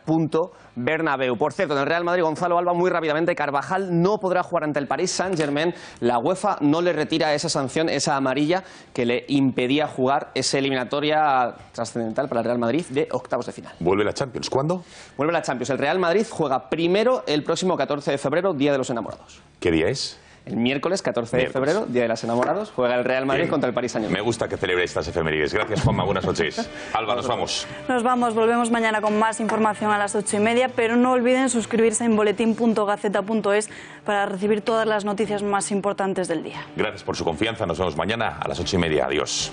Bernabéu. Por cierto, en el Real Madrid, Gonzalo Alba, muy rápidamente, Carvajal no podrá jugar ante el Paris Saint-Germain. La UEFA no le retira esa sanción, esa amarilla que le impedía jugar esa eliminatoria trascendental para el Real Madrid de octavos de final. ¿Vuelve la Champions? ¿Cuándo? Vuelve la Champions. El Real Madrid juega primero el próximo 14 de febrero, Día de los Enamorados. ¿Qué día es? El miércoles 14 de febrero, Día de los Enamorados, juega el Real Madrid contra el Paris Saint-Germain. Me gusta que celebre estas efemérides. Gracias, Juanma. Buenas noches. Alba, nos vamos. Nos vamos, volvemos mañana con más información a las 8:30, pero no olviden suscribirse en boletín.gaceta.es para recibir todas las noticias más importantes del día. Gracias por su confianza. Nos vemos mañana a las 8:30. Adiós.